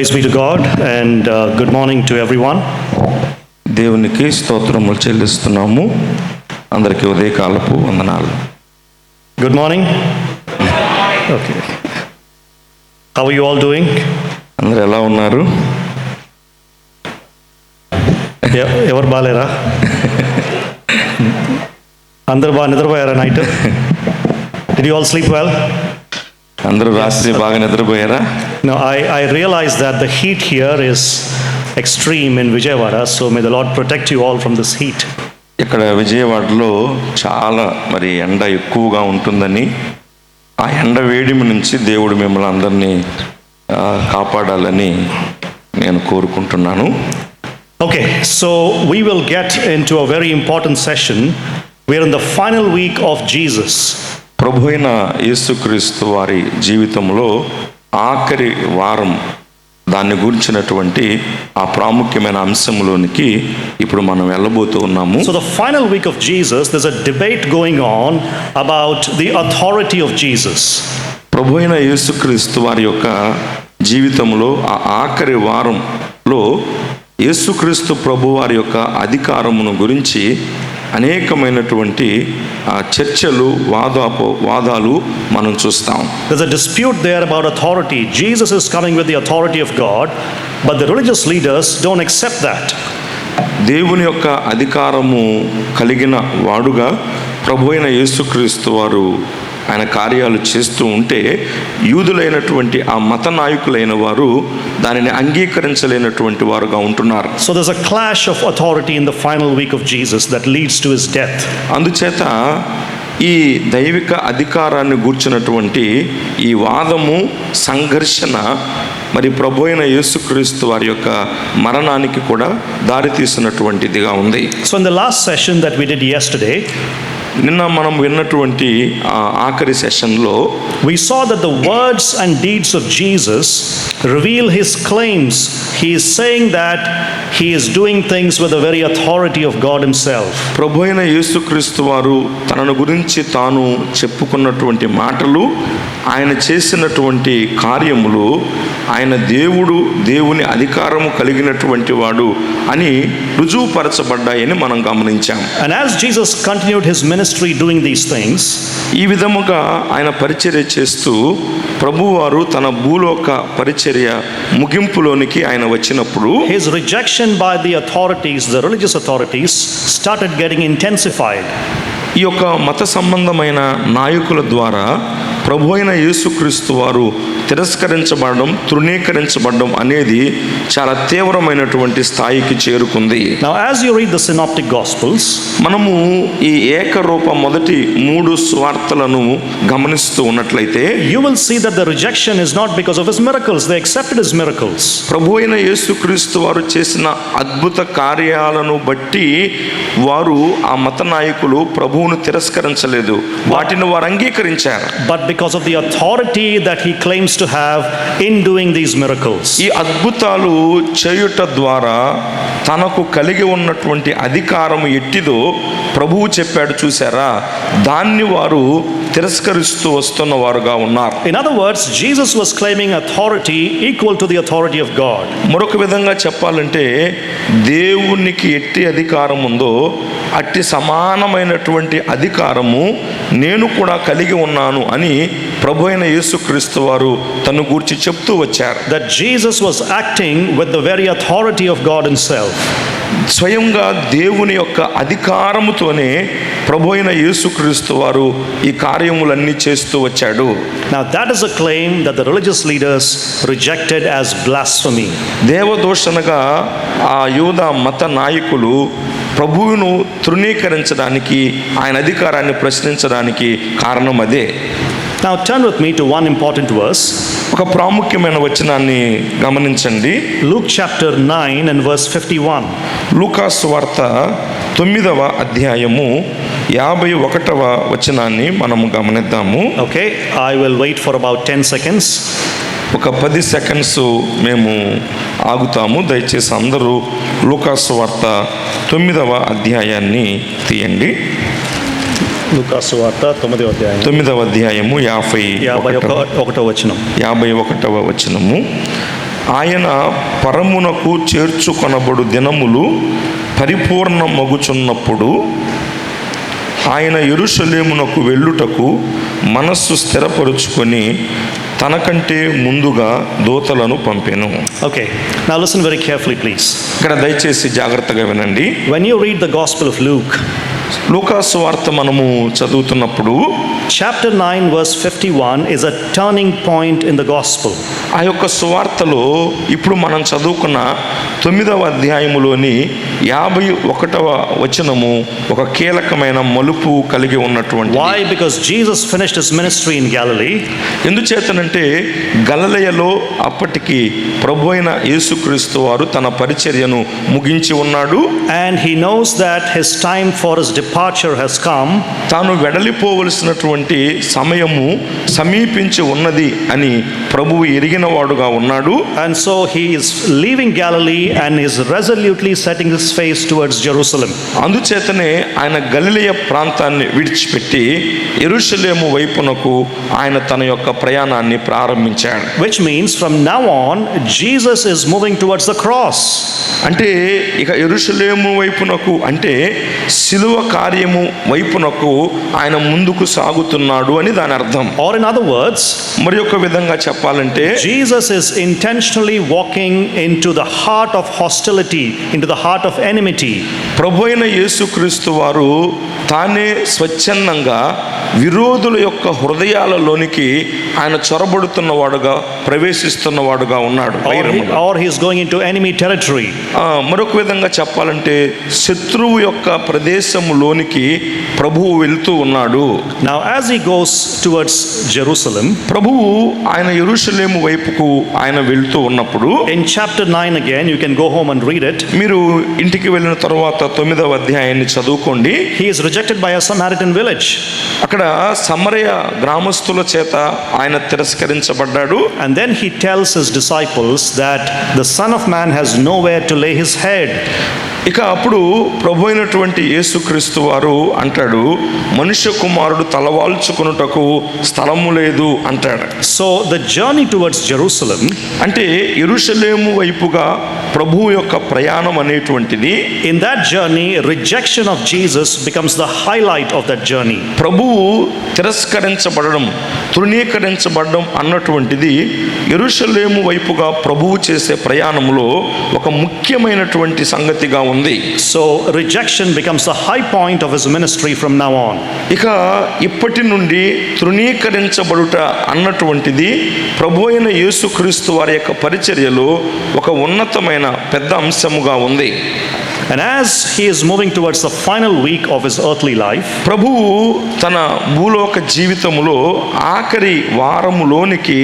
Praise be to God and good morning to everyone. దేవునికి స్తోత్రములు చెల్లిస్తున్నాము. అందరికీ ఉదయకాలపు వందనాలు. Good morning. Okay. How are you all doing? అందరూ ఎలా ఉన్నారు? ఎవరు బాలేరా? అందరూ బాగా నిద్రపోయారా night? Did you all sleep well? అందరూ రాత్రి బాగా నిద్రపోయారా? No, I realize that the heat here is extreme in Vijayawada, so may the Lord protect you all from this heat. ఇక్కడ విజయవాడలో చాలా ఎండ ఎక్కువగా ఉంటుందని, ఆ ఎండ వేడిమి నుంచి దేవుడు మిమ్మల్ని అందరినీ కాపాడాలని నేను కోరుకుంటున్నాను. Okay, so we will get into a very important session. We are in the final week of Jesus. ప్రభు అయిన యేసుక్రీస్తు వారి జీవితంలో ఆఖరి వారం, దాన్ని గురించినటువంటి ఆ ప్రాముఖ్యమైన అంశంలోనికి ఇప్పుడు మనం వెళ్ళబోతూ ఉన్నాము. So the final week of Jesus, there's a debate going on about the authority of Jesus. ప్రభు అయిన యేసుక్రీస్తు వారి యొక్క జీవితంలో ఆ ఆఖరి వారంలో యేసుక్రీస్తు ప్రభు వారి యొక్క అధికారమును గురించి అనేకమైనటువంటి చర్చలు, వాదాలు మనం చూస్తాం. There's a dispute there about authority. Jesus is coming with the authority of God, but the religious leaders don't accept that. దేవుని యొక్క అధికారము కలిగిన వాడుగా ప్రభు అయిన యేసుక్రీస్తు వారు ఆయన కార్యాలు చేస్తూ ఉంటే, యూదులైనటువంటి ఆ మత నాయకులైన వారు దానిని అంగీకరించలేనటువంటి వారుగా ఉంటున్నారు. So there's a clash of authority in the final week of Jesus that leads to his death. అందుచేత ఈ దైవిక అధికారాన్ని గూర్చినటువంటి ఈ వాదము, సంఘర్షణ ప్రభు అయిన యేసుక్రీస్తు వారి యొక్క మరణానికి కూడా దారితీసినటువంటిదిగా ఉంది. So in the last session that we did yesterday, నిన్న మనం విన్నటువంటి ఆఖరి సెషన్లో we saw that the words and deeds of Jesus reveal his claims. He is saying that he is doing things with the very authority of God himself. ప్రభు అయిన యేసుక్రీస్తు వారు తనను గురించి తాను చెప్పుకున్నటువంటి మాటలు, ఆయన చేసినటువంటి కార్యములు, ఆయన దేవుని అధికారము కలిగినటువంటి వాడు అని రుజువుపరచబడ్డాయని మనం గమనించాం. And as Jesus continued his ministry doing these things, ఈ విధముగా ఆయన పరిచర్య చేస్తూ ప్రభువారు తన భూలోక పరిచర్య ముగింపులోనికి ఆయన వచ్చినప్పుడు his rejection by the authorities, the religious authorities, started getting intensified. ఈ యొక్క మత సంబంధమైన నాయకుల ద్వారా ప్రభు అయిన యేసుక్రీస్తు వారు తిరస్కరించబడడం, తృణీకరించబడడం అనేది చాలా తీవ్రమైనటువంటి స్థాయికి చేరుకుంది. Now as you read the synoptic gospels, మనము ఈ ఏకరూప మొదటి 3 సువార్తలను గమనిస్తూ ఉన్నట్లయితే you will see that the rejection is not because of his miracles. They accepted his miracles. ప్రభు అయిన యేసుక్రీస్తు వారు చేసిన అద్భుత కార్యాలను బట్టి వారు, ఆ మత నాయకులు ప్రభువును తిరస్కరించలేదు, వాటిని వారు అంగీకరించారు. But because of the authority that he claims to have in doing these miracles. ఈ అద్భుతాలు చేయుట ద్వారా తనకు కలిగి ఉన్నటువంటి అధికారం ఎట్టిదో ప్రభువు చెప్పాడు చూసారా, దాన్ని వారు తిరస్కరిస్తూ వస్తున్న వారుగా ఉన్నారు. In other words, Jesus was claiming authority equal to the authority of God. మరొక విధంగా చెప్పాలంటే, దేవునికి ఎట్టి అధికారం ఉందో అట్టి సమానమైనటువంటి అధికారము నేను కూడా కలిగి ఉన్నాను అని ప్రభు అయిన యేసుక్రీస్తు వారు తను గూర్చి చెప్తూ వచ్చారు. That Jesus was acting with the very authority of God himself. స్వయంగా దేవుని యొక్క అధికారముతోనే ప్రభు అయిన యేసుక్రీస్తు వారు ఈ కార్యములన్నీ చేస్తూ వచ్చాడు. Now that is a claim that the religious leaders rejected as blasphemy. దేవదూషణగా ఆ యూదా మత నాయకులు ప్రభువును తృణీకరించడానికి, ఆయన అధికారాన్ని ప్రశ్నించడానికి కారణం అదే. Now turn with me to one important verse. ఒక ప్రాముఖ్యమైన వచనాన్ని గమనించండి. Luke chapter 9 and verse 51. లూకాసు వార్త 9వ అధ్యాయము 51వ వచనాన్ని మనము గమనిద్దాము. Okay, I will wait for about 10 seconds. ఒక 10 సెకండ్స్ మేము ఆగుతాము. దయచేసి అందరూ లూకాసు వార్త 9వ అధ్యాయాన్ని తీయండి. లూకాసు వార్త 9వ అధ్యాయము 51వ వచనము. ఆయన పరమునకు చేర్చుకొనబడు దినములు పరిపూర్ణమగుచున్నప్పుడు ఆయన యెరూషలేమునకు వెళ్ళుటకు మనస్సు స్థిరపరుచుకొని తనకంటే ముందుగా దూతలను పంపెను. Okay, now listen very carefully, please. ఇక్కడ దయచేసి జాగ్రత్తగా వినండి. When you read the Gospel of Luke, లూకాసు వార్త మనము చదువుతున్నప్పుడు chapter 9 verse 51 is a turning point in the gospel. ఆ యొక్క సువార్తలో ఇప్పుడు మనం చదువుకున్న 9వ అధ్యాయములోని 51వ వచనము ఒక కీలకమైన మలుపు కలిగి ఉన్నటువంటి. Why? Because Jesus finished his ministry in Galilee. ఎందుచేతనంటే గలిలయలో అప్పటికి ప్రభువైన యేసుక్రీస్తు వారు తన పరిచర్యను ముగించి ఉన్నాడు. And he knows that his time for his departure has come. తాను వెడలిపోవలసినటువంటి సమయము సమీపించి ఉన్నది అని ప్రభువు ఎరిగిన వాడుగా ఉన్నాడు. And so he is leaving Galilee and is resolutely setting his face towards Jerusalem. అందుచేతనే ఆయన గలిలయ ప్రాంతాన్ని విడిచిపెట్టి యెరూషలేము వైపునకు ఆయన తన యొక్క ప్రయాణాన్ని ప్రారంభించాడు. Which means from now on Jesus is moving towards the cross. అంటే ఇక యెరూషలేము వైపునకు అంటే సిలువ కార్యము వైపునకు ఆయన ముందుకు సాగుతున్నాడు అని దాని అర్థం. Or in other words, మరి ఒక విధంగా చెప్పాలంటే Jesus is intentionally walking into the heart of hostility, into the heart of enmity. ప్రభువైన యేసుక్రీస్తు వారు తానే స్వచ్ఛందంగా విరోధుల యొక్క హృదయాలలోనికి ఆయన చొరబడుతున్నవాడుగా ప్రవేశిస్తున్నవాడుగా ఉన్నాడు. Or he is going into enemy territory. మరొక విధంగా చెప్పాలంటే శత్రువు యొక్క ప్రదేశములోనికి ప్రభువు వెళ్తూ ఉన్నాడు. Now as he goes towards Jerusalem, ప్రభువు ఆయన యెరూషలేము వైపుకు ఆయన వెళ్తూ ఉన్నప్పుడు in chapter 9 again, you can go home and read it. మీరు ఇంటికి వెళ్ళిన తర్వాత 9వ అధ్యాయాన్ని చదువుకోండి. He is rejected by a Samaritan village. అక్కడ సమరయ గ్రామస్తుల చేత ఆయన తిరస్కరించబడ్డాడు. And then he tells his disciples that the Son of Man has nowhere to lay his head. ఇక అప్పుడు ప్రభు అయినటువంటి యేసుక్రీస్తు వారు అంటాడు, మనుష్య కుమారుడు తలవాల్చుకొనుటకు స్థలము లేదు అంటాడు. So the journey towards Jerusalem, అంటే యెరూషలేము వైపుగా ప్రభువు యొక్క ప్రయాణం అనేటువంటిది, in that journey rejection of Jesus becomes the highlight of that journey. ప్రభువు తిరస్కరించబడడం, తృణీకరించబడడం అన్నటువంటిది యెరూషలేము వైపుగా ప్రభువు చేసే ప్రయాణంలో ఒక ముఖ్యమైనటువంటి సంగతిగా ఉంది. So rejection becomes the high point of his ministry from now on. ఇక ఇప్పటి నుండి తృణీకరించబడుట అన్నటువంటిది ప్రభువైన యేసుక్రీస్తు వారి యొక్క పరిచర్యలో ఒక ఉన్నతమైన పెద్ద అంశముగా ఉంది. And as he is moving towards the final week of his earthly life, ప్రభువు తన భూలోక జీవితములో ఆఖరి వారములోనికి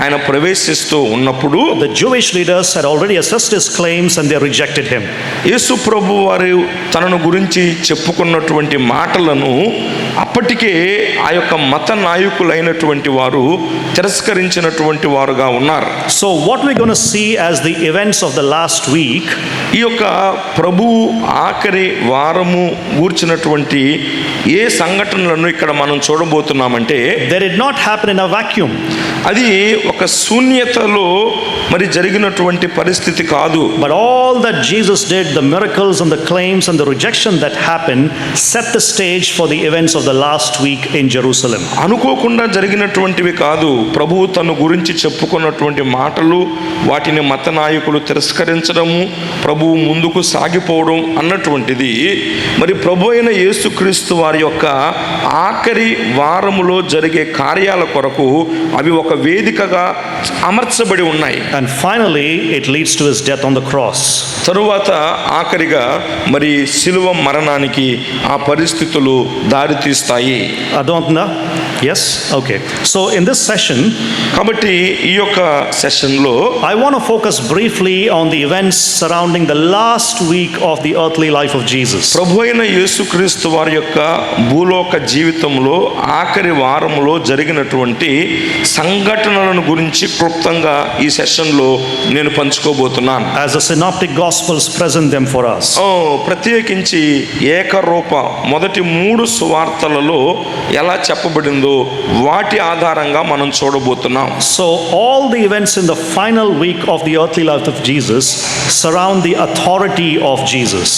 ఆయన ప్రవేశిస్తూ ఉన్నప్పుడు the Jewish leaders had already assessed his claims and they rejected him. యేసు ప్రభు వారు తనను గురించి చెప్పుకున్నటువంటి మాటలను అప్పటికే ఆ యొక్క మత నాయకులైనటువంటి వారు తిరస్కరించినటువంటి వారుగా ఉన్నారు. So what we're going to see as the events of the last week, ఈ యొక్క ప్రభు ఆఖరి వారము గూర్చినటువంటి ఏ సంఘటనలను ఇక్కడ మనం చూడబోతున్నామంటే, they did not happen in a vacuum. అది ఒక శూన్యతలో మరి జరిగినటువంటి పరిస్థితి కాదు. But all that Jesus did, the miracles and the claims and the rejection that happened, set the stage for the events of the last week in Jerusalem. అనుకోకుండా జరిగినటువంటివి కాదు. ప్రభువు తన గురించి చెప్పుకున్నటువంటి మాటలు, వాటిని మత నాయకులు తిరస్కరించడము, ప్రభువు ముందుకు సాగిపోవడం అన్నటువంటిది మరి ప్రభు అయిన యేసుక్రీస్తు వారి యొక్క ఆఖరి వారములో జరిగే కార్యాల కొరకు అవి ఒక వేదికగా అమర్చబడి ఉన్నాయి. And finally it leads to his death on the cross. తరువాత ఆఖరిగా మరి శిలువ మరణానికి ఆ పరిస్థితులు దారి తీస్తాయి. అర్థమవుతుందా? Yes? Okay. So in this session, కాబట్టి ఈ యొక్క సెషన్లో I want to focus briefly on the events surrounding the last week of the earthly life of Jesus. ప్రభు అయిన యేసుక్రీస్తు వారి యొక్క భూలోక జీవితంలో ఆఖరి వారములో జరిగినటువంటి సంఘటనలను గురించి క్లుప్తంగా ఈ సెషన్లో నేను పంచుకోబోతున్నాను. As the synoptic gospels present them for us. ప్రత్యేకించి ఏకరూప మొదటి 3 సువార్తలలో ఎలా చెప్పబడిందో జరుగుతుందో వాటి ఆధారంగా మనం చూడబోతున్నాం. So all the events in the final week of the earthly life of Jesus surround the authority of Jesus.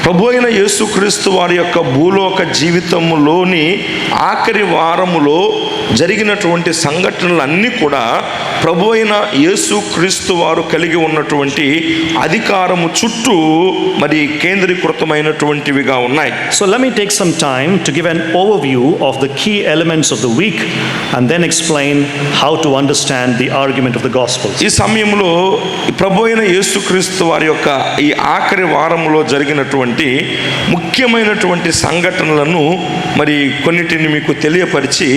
ప్రభు అయిన యేసుక్రీస్తు వారి యొక్క భూలోక జీవితంలోని ఆఖరి వారములో జరిగినటువంటి సంఘటనలన్నీ కూడా ప్రభు అయిన యేసుక్రీస్తు వారు కలిగి ఉన్నటువంటి అధికారము చుట్టూ మరి కేంద్రీకృతమైనటువంటివిగా ఉన్నాయి. So let me take some time to give an overview of the key elements of the week and then explain how to understand the argument of the Gospels. ఈ సమయంలో ప్రభు అయిన యేసుక్రీస్తు వారి యొక్క ఈ ఆఖరి వారములో జరిగినటువంటి ముఖ్యమైనటువంటి సంఘటనలను మరి కొన్నిటిని మీకు తెలియపరిచి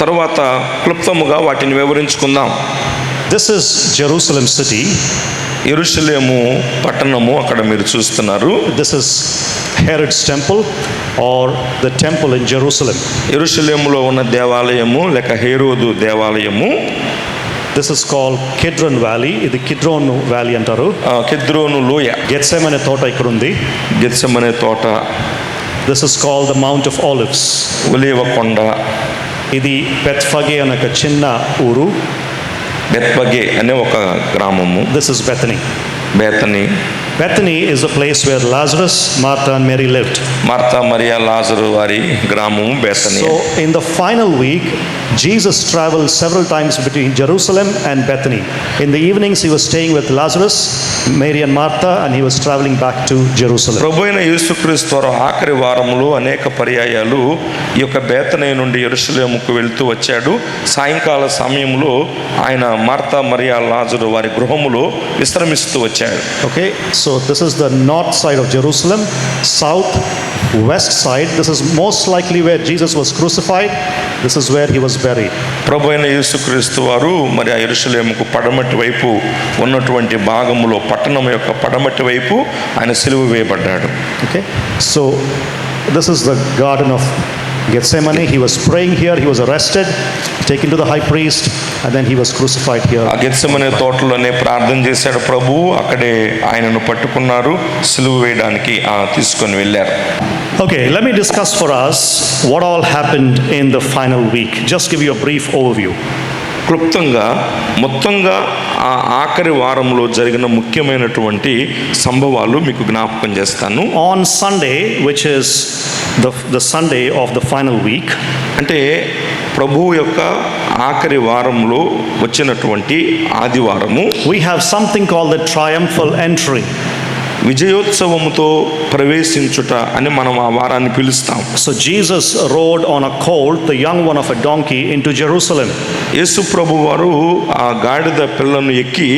తర్వాత క్లుప్తముగా వాటిని వివరించుకుందాం. This is Jerusalem city. యెరూషలేము పట్టణము అక్కడ మీరు చూస్తున్నారు. This is Herod's temple or the temple in Jerusalem. యెరూషలేములో ఉన్న దేవాలయము లేక హేరోదు దేవాలయము. This is called Kidron Valley. ఇది కిడ్రోన్ వ్యాలీ అంటారు. కిద్రోను లోయ. గెత్సెమనే తోట ఇక్కడ ఉంది. గెత్సెమనే తోట. This is called the Mount of Olives. ఒలీవ కొండ. ఇది బెత్ఫగే అనే ఒక చిన్న ఊరు. బెత్ఫగే అనే ఒక గ్రామము. This is Bethany. Bethany. Bethany is a place where Lazarus, Martha and Mary lived. Martha Maria Lazarus వారి గ్రామము Bethany. So in the final week Jesus traveled several times between Jerusalem and Bethany. In the evenings he was staying with Lazarus, Mary and Martha, and he was traveling back to Jerusalem. ప్రభువైన యేసుక్రీస్తు వారు ఆఖరి వారములో అనేక పర్యాయాలు ఈ యొక్క Bethany నుండి యెరూషలేముకు వెళ్తూ వచ్చాడు. సాయంకాల సమయంలో ఆయన మార్తా మరియా లాజరు వారి గృహములో విశ్రమిస్తూ వచ్చాడు. Okay, so this is the north side of Jerusalem, south, west side. This is most likely where Jesus was crucified. This is where he was buried. ప్రభువైన యేసుక్రీస్తు వారు మరి ఆ యెరూషలేముకు పడమటి వైపు ఉన్నటువంటి భాగములో పట్టణం యొక్క పడమటి వైపు ఆయన సిలువ వేయబడ్డాడు. Okay, so this is the garden of Gethsemane. He was praying here. He was arrested, taken to the high priest, and then he was crucified here. ఆ గెత్సెమనే తోటలోనే ప్రార్థన చేశాడు ప్రభువు. అక్కడే ఆయనను పట్టుకున్నారు, సిలువ వేయడానికి తీసుకొని వెళ్ళారు. Okay, let me discuss for us what all happened in the final week. Just give you a brief overview. క్లుప్తంగా మొత్తంగా ఆ ఆఖరి వారంలో జరిగిన ముఖ్యమైనటువంటి సంభవాలు మీకు జ్ఞాపకం చేస్తాను. On Sunday, which is the Sunday of the final week, అంటే ప్రభువు యొక్క ఆఖరి వారంలో వచ్చినటువంటి ఆదివారము, we have something called the triumphal entry. విజయోత్సవముతో ప్రవేశించుట అని మనం ఆ వారాన్ని పిలుస్తాం. So Jesus rode on a colt, the young one of a donkey, into Jerusalem. యేసు ప్రభు వారు ఆ గాడిద పిల్లను ఎక్కి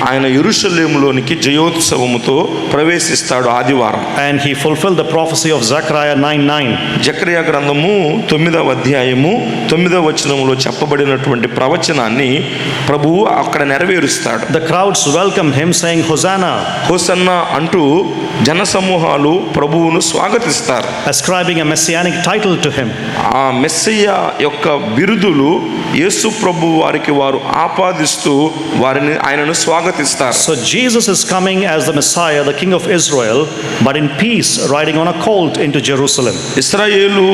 ఆయన యెరూషలేములోనికి జయోత్సవముతో ప్రవేశిస్తాడు ఆదివారం. And he fulfilled the prophecy of Zechariah 9:9. జకర్యా గ్రంథము 9వ అధ్యాయము 9వ వచనములో చెప్పబడినటువంటి ప్రవచనాన్ని ప్రభువు అక్కడ నెరవేరుస్తాడు. The crowds welcomed him saying, Hosanna. Hosanna అంటూ జనసమూహాలు ప్రభువును స్వాగతిస్తారు. Ascribing a messianic title to him. ఆ మెస్సయ్య యొక్క బిరుదులు యేసు ప్రభు వారికి వారు ఆపాదిస్తూ ఆయనను స్వాగతిస్తారు. So Jesus is coming as the Messiah, the King of Israel, but in peace, riding on a colt into Jerusalem. ఇశ్రాయేలు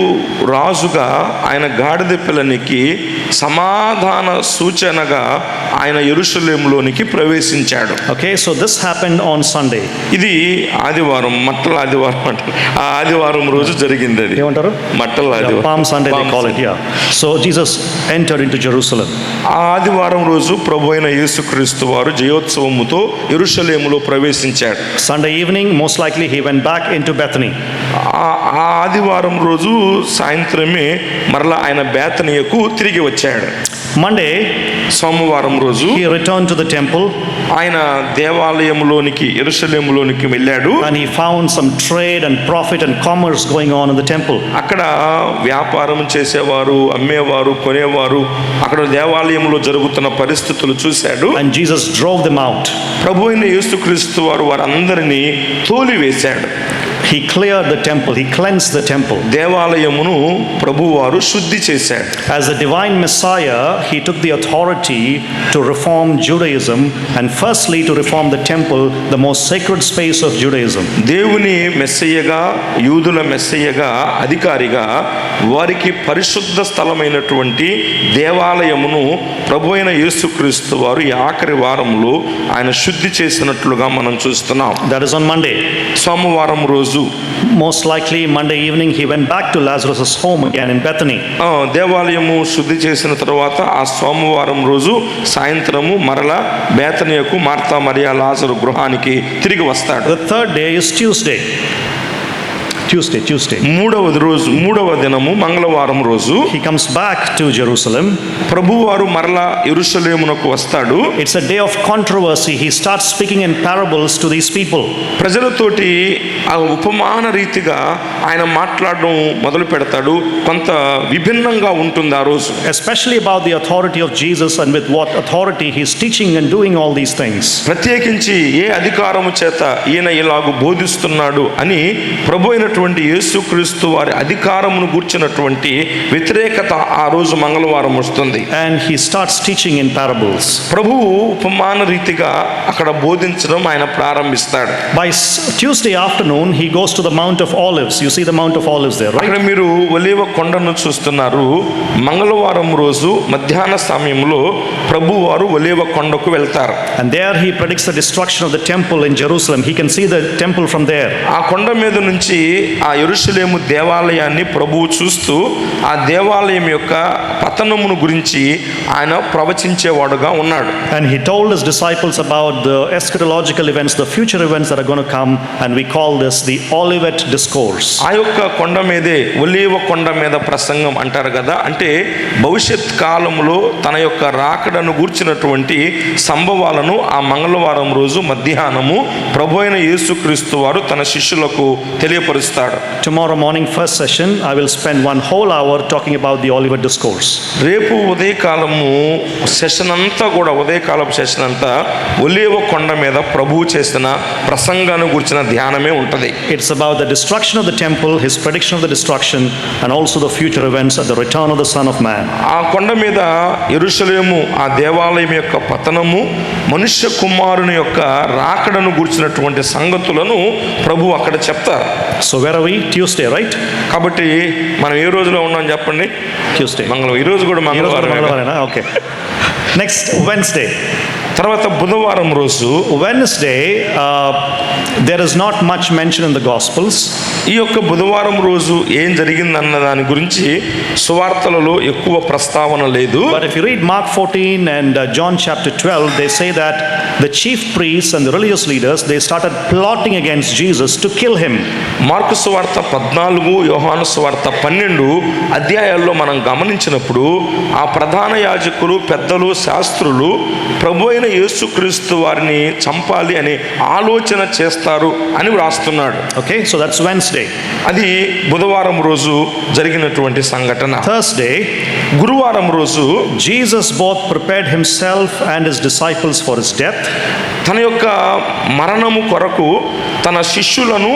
రాజుగా ఆయన గాడిద పిల్లనికి సమాధాన సూచనగా ఆయన యెరూషలేములోనికి ప్రవేశించాడు. Okay, so this happened on Sunday. ఇది ఆదివారం, మట్టల ఆదివారం అంటారు. ఆ ఆదివారం రోజు జరిగింది అది. ఏమంటారు? మట్టల ఆదివారం. Palm Sunday they call it, yeah. So Jesus entered into Jerusalem. ఆ ఆదివారం రోజు ప్రభువైన యేసుక్రీస్తు వారు జయోత్సవముతో యెరూషలేములో ప్రవేశించాడు. Sunday evening, most likely he went back into Bethany. ఆ ఆదివారం రోజు సాయంత్రమే మరలా ఆయన బేతనీయకు తిరిగి వచ్చాడు. Monday, సోమవారం రోజు he returned to the temple. ఆయన దేవాలయంలోనికి యెరూషలేములోనికి వెళ్ళాడు. And he found some trade and profit and commerce going on in the temple. అక్కడ వ్యాపారం చేసేవారు, అమ్మేవారు, కొనేవారు, అక్కడ దేవాలయంలో జరుగుతున్న పరిస్థితులు చూశాడు. And Jesus drove them out. ప్రభువైన యేసుక్రీస్తు వారు వారందరినీ తోలివేశాడు. He cleared the temple, he cleansed the temple. దేవాలయమును ప్రభువారు శుద్ధి చేశాడు. As the divine Messiah, he took the authority to reform Judaism, and firstly to reform the temple, the most sacred space of Judaism. దేవుని మెస్సయ్యగా, యూదుల మెస్సయ్యగా, అధికారిగా వారికి పరిశుద్ధ స్థలమైనటువంటి దేవాలయమును ప్రభువైన యేసుక్రీస్తు వారు ఈ ఆఖరి వారంలో ఆయన శుద్ధి చేసినట్లుగా మనం చూస్తున్నాం. That is on Monday. సోమవారం రోజు, Most likely Monday evening he went back to Lazarus' home again in Bethany. దేవాలయము శుద్ధి చేసిన తర్వాత ఆ సోమవారం రోజు సాయంత్రము మరలా బేతనియకు మార్తా మరియా లాజరు గృహానికి తిరిగి వస్తాడు. The third day is Tuesday. మూడవ దినము మంగళవారం రోజు He comes back to Jerusalem. ప్రభువారు మరలా యెరూషలేమునకు వస్తాడు. It's a day of controversy. He starts speaking in parables to these people. ప్రజలతోటి ఆ ఉపమాన రీతిగా ఆయన మాట్లాడడం మొదలు పెడతాడు. కొంత విభిన్నంగా ఉంటుంది ఆ రోజు. Especially about the authority of Jesus and with what authority he is teaching and doing all these things. ప్రత్యేకించి ఏ అధికారము చేత ఈయన ఇలాగూ బోధిస్తున్నాడు అని ప్రభువైన యేసుక్రీస్తు వారి అధికారమును గూర్చినటువంటి వ్యతిరేకత ఆ రోజు మంగళవారం వస్తుంది. And he starts teaching in parables. ప్రభువు ఉపమాన రీతిగా అక్కడ బోధించడం ఆయన ప్రారంభిస్తాడు. By Tuesday afternoon he goes to the Mount of Olives. You see the Mount of Olives there, right? అక్కడ మీరు ఒలీవ కొండను చూస్తున్నారు. మంగళవారం రోజు మధ్యాహ్న సమయంలో ప్రభువారు ఒలీవ కొండకు వెళ్తారు. And there he predicts the destruction of the temple in Jerusalem. He can see the temple from there. ఆ కొండ మీద నుంచి ఆ యెరూషలేము దేవాలయాన్ని ప్రభువు చూస్తూ ఆ దేవాలయం యొక్క పతనమును గురించి ఆయన ప్రవచించేవాడుగా ఉన్నాడు. And he told his disciples about the eschatological events, the future events that are going to come, and we call this the Olivet Discourse. ఆ యొక్క కొండ మీదే ఒలీవ కొండ మీద ప్రసంగం అంటారు కదా. అంటే భవిష్యత్ కాలంలో తన యొక్క రాకడను గూర్చినటువంటి సంభవాలను ఆ మంగళవారం రోజు మధ్యాహ్నము ప్రభువైన యేసుక్రీస్తు వారు తన శిష్యులకు తెలియపరుస్తారు. Tomorrow morning first session I will spend 1 whole hour talking about the Olivet Discourse. రేపు ఉదయకాలము సెషన్ అంతా కూడా ఉదయకాలపు సెషన్ అంతా ఒలీవ కొండ మీద ప్రభువు చేసిన ప్రసంగాన్ని గురించిన ధ్యానమే ఉంటది. It's about the destruction of the temple, his prediction of the destruction, and also the future events at the return of the Son of Man. ఆ కొండ మీద యెరూషలేము ఆ దేవాలయం యొక్క పతనము, మనుష్య కుమారుని యొక్క రాకడను గురించినటువంటి సంగతులను ప్రభువు అక్కడ చెప్తారు. So where are we? Tuesday, right? కాబట్టి మనం ఏ రోజులో ఉన్నాం చెప్పండి? Tuesday. మంగళవారం. ఈ రోజు కూడా మంగళవారం. Okay. Next Wednesday. తర్వాత బుధవారం రోజు Wednesday, there is not much mentioned in the Gospels. ఈ యొక్క బుధవారం రోజు ఏం జరిగిందన్న దాని గురించి సువార్తలలో ఎక్కువ ప్రస్తావన లేదు. But if you read Mark 14 and John chapter 12, they say that the chief priests and the religious leaders, they started plotting against Jesus to kill him. Mark సువార్త 14, యోహాను సువార్త 12 అధ్యాయాల్లో మనం గమనించినప్పుడు ఆ ప్రధాన యాజకులు, పెద్దలు, శాస్త్రులు ప్రభువైన యేసుక్రీస్తు వారిని చంపాలి అనే ఆలోచన చేస్తారు అని వ్రాస్తున్నాడు. Okay, so that's Wednesday. అది బుధవారం రోజు జరిగినటువంటి సంఘటన. Thursday, గురువారం రోజు Jesus both prepared himself and his disciples for his death. తన యొక్క మరణము కొరకు తన శిష్యులను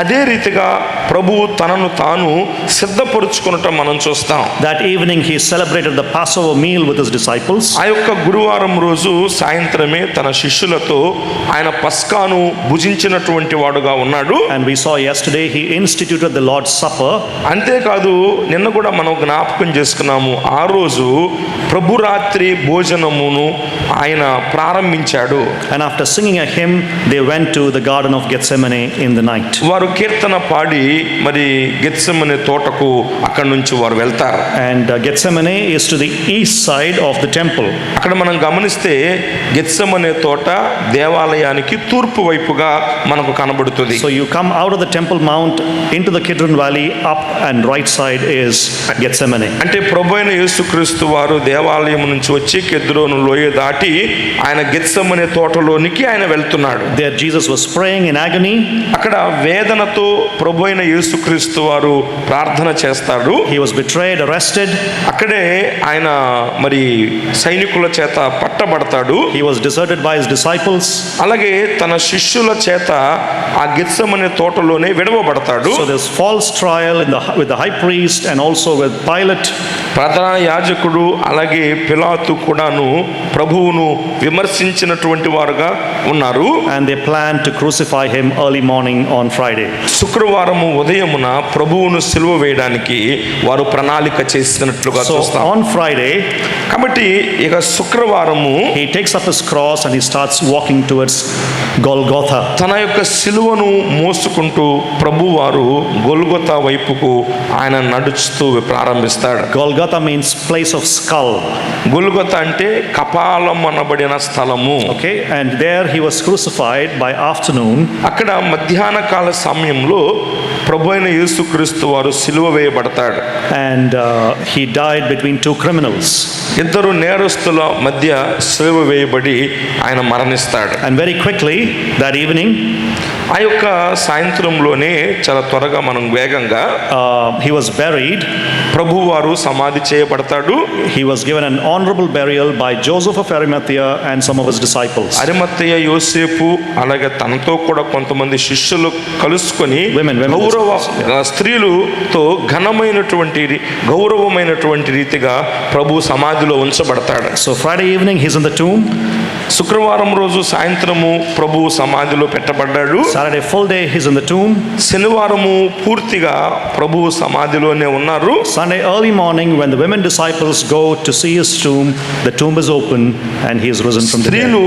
అదే రీతిగా ప్రభువు తనను తాను సిద్ధపరుచుకునటం మనం చూస్తాం. That evening he celebrated the Passover meal with his disciples. ఆ యొక్క గురువారం రోజు సాయంత్రమే తన శిష్యులతో ఆయన పస్కాను భుజించినటువంటి వాడుగా ఉన్నాడు. And we saw yesterday he instituted the Lord's Supper. అంతేకాదు నిన్న కూడా మనం జ్ఞాపకం చేసుకున్నాము. ఆ రోజు ప్రభురాత్రి భోజనమును ఆయన ప్రారంభించాడు. And after singing a hymn, they went to the Garden of Gethsemane in the night. వారు కీర్తన పాడి మరి గెత్సెమనే తోటకు అక్కడి నుంచి వారు వెళ్తారు. And Gethsemane is to the east side of the temple. అక్కడ మనం గమనిస్తే గెత్సెమనే తోట దేవాలయానికి తూర్పు వైపుగా మనకు కనబడుతుంది. So you come out of the Temple Mount into the Kidron Valley, up and right side is Gethsemane. అంటే ప్రభువైన యేసుక్రీస్తు వారు దేవాలయం నుంచి వచ్చి కెద్రోను లోయ దాటి ఆయన గెత్సెమనే తోటలోనికి ఆయన వెళ్తున్నాడు. There Jesus was praying in agony. అక్కడ వేదనతో ప్రభువైన యేసుక్రీస్తు వారు ప్రార్థన చేస్తాడు. He was betrayed, arrested. అక్కడే ఆయన మరి సైనికుల చేత కొట్టబడతాడు. He was deserted by his disciples. అలాగే తన శిష్యుల చేత ఆ Gethsemane తోటలోనే విడవబడతాడు. So there's false trial with the high priest and also with Pilate. ప్రధాన యాజకుడు అలాగే పిలాతు కూడాను ప్రభువును విమర్శించినటువంటి వారుగా ఉన్నారు. And they planned to crucify him early morning on Friday. శుక్రవారము ఉదయమున ప్రభువును సిలువ వేయడానికి వారు ప్రణాళిక చేసినట్లుగా So చూస్తాం. on Friday, కాబట్టి ఇక శుక్రవారము he takes up his cross and he starts walking towards Golgotha. తన యొక్క సిలువను మోసుకుంటూ ప్రభువారు గొల్గొతా వైపుకు ఆయన నడుస్తూ ప్రారంభిస్తాడు. Golgotha means place of skull. Golgotha అంటే కపాలం అనబడిన స్థలము. Okay, and there he was crucified by afternoon. అక్కడ మధ్యాహ్న కాల సమయంలో ప్రభు అయిన యేసుక్రీస్తు వారు సిలువ వేయబడతాడు. And he died between two criminals. ఇద్దరు నేరస్తుల మధ్య సిలువ వేయబడి ఆయన మరణిస్తాడు. And very quickly that evening, ఆ యొక్క సాయంత్రంలోనే చాలా త్వరగా మనం వేగంగా he was buried. ప్రభువారు సమాధి చేయబడతాడు. He was given an honorable burial by Joseph of Arimathea and some of his disciples. అరిమత్తెయ యోసేపు అలాగే తనతో కూడా కొంతమంది శిష్యులు కలుసుకొని గౌరవ స్త్రీలతో గౌరవమైనటువంటి రీతిగా ప్రభు సమాధిలో ఉంచబడతాడు. So Friday evening he's in the tomb. శుక్రవారం రోజు సాయంత్రము ప్రభు సమాధిలో పెట్టబడ్డాడు. Saturday full day he's in the tomb. శనివారము పూర్తిగా ప్రభు సమాధిలోనే ఉన్నారు. Sunday early morning when the women disciples go to see his tomb is open and he is risen from the dead.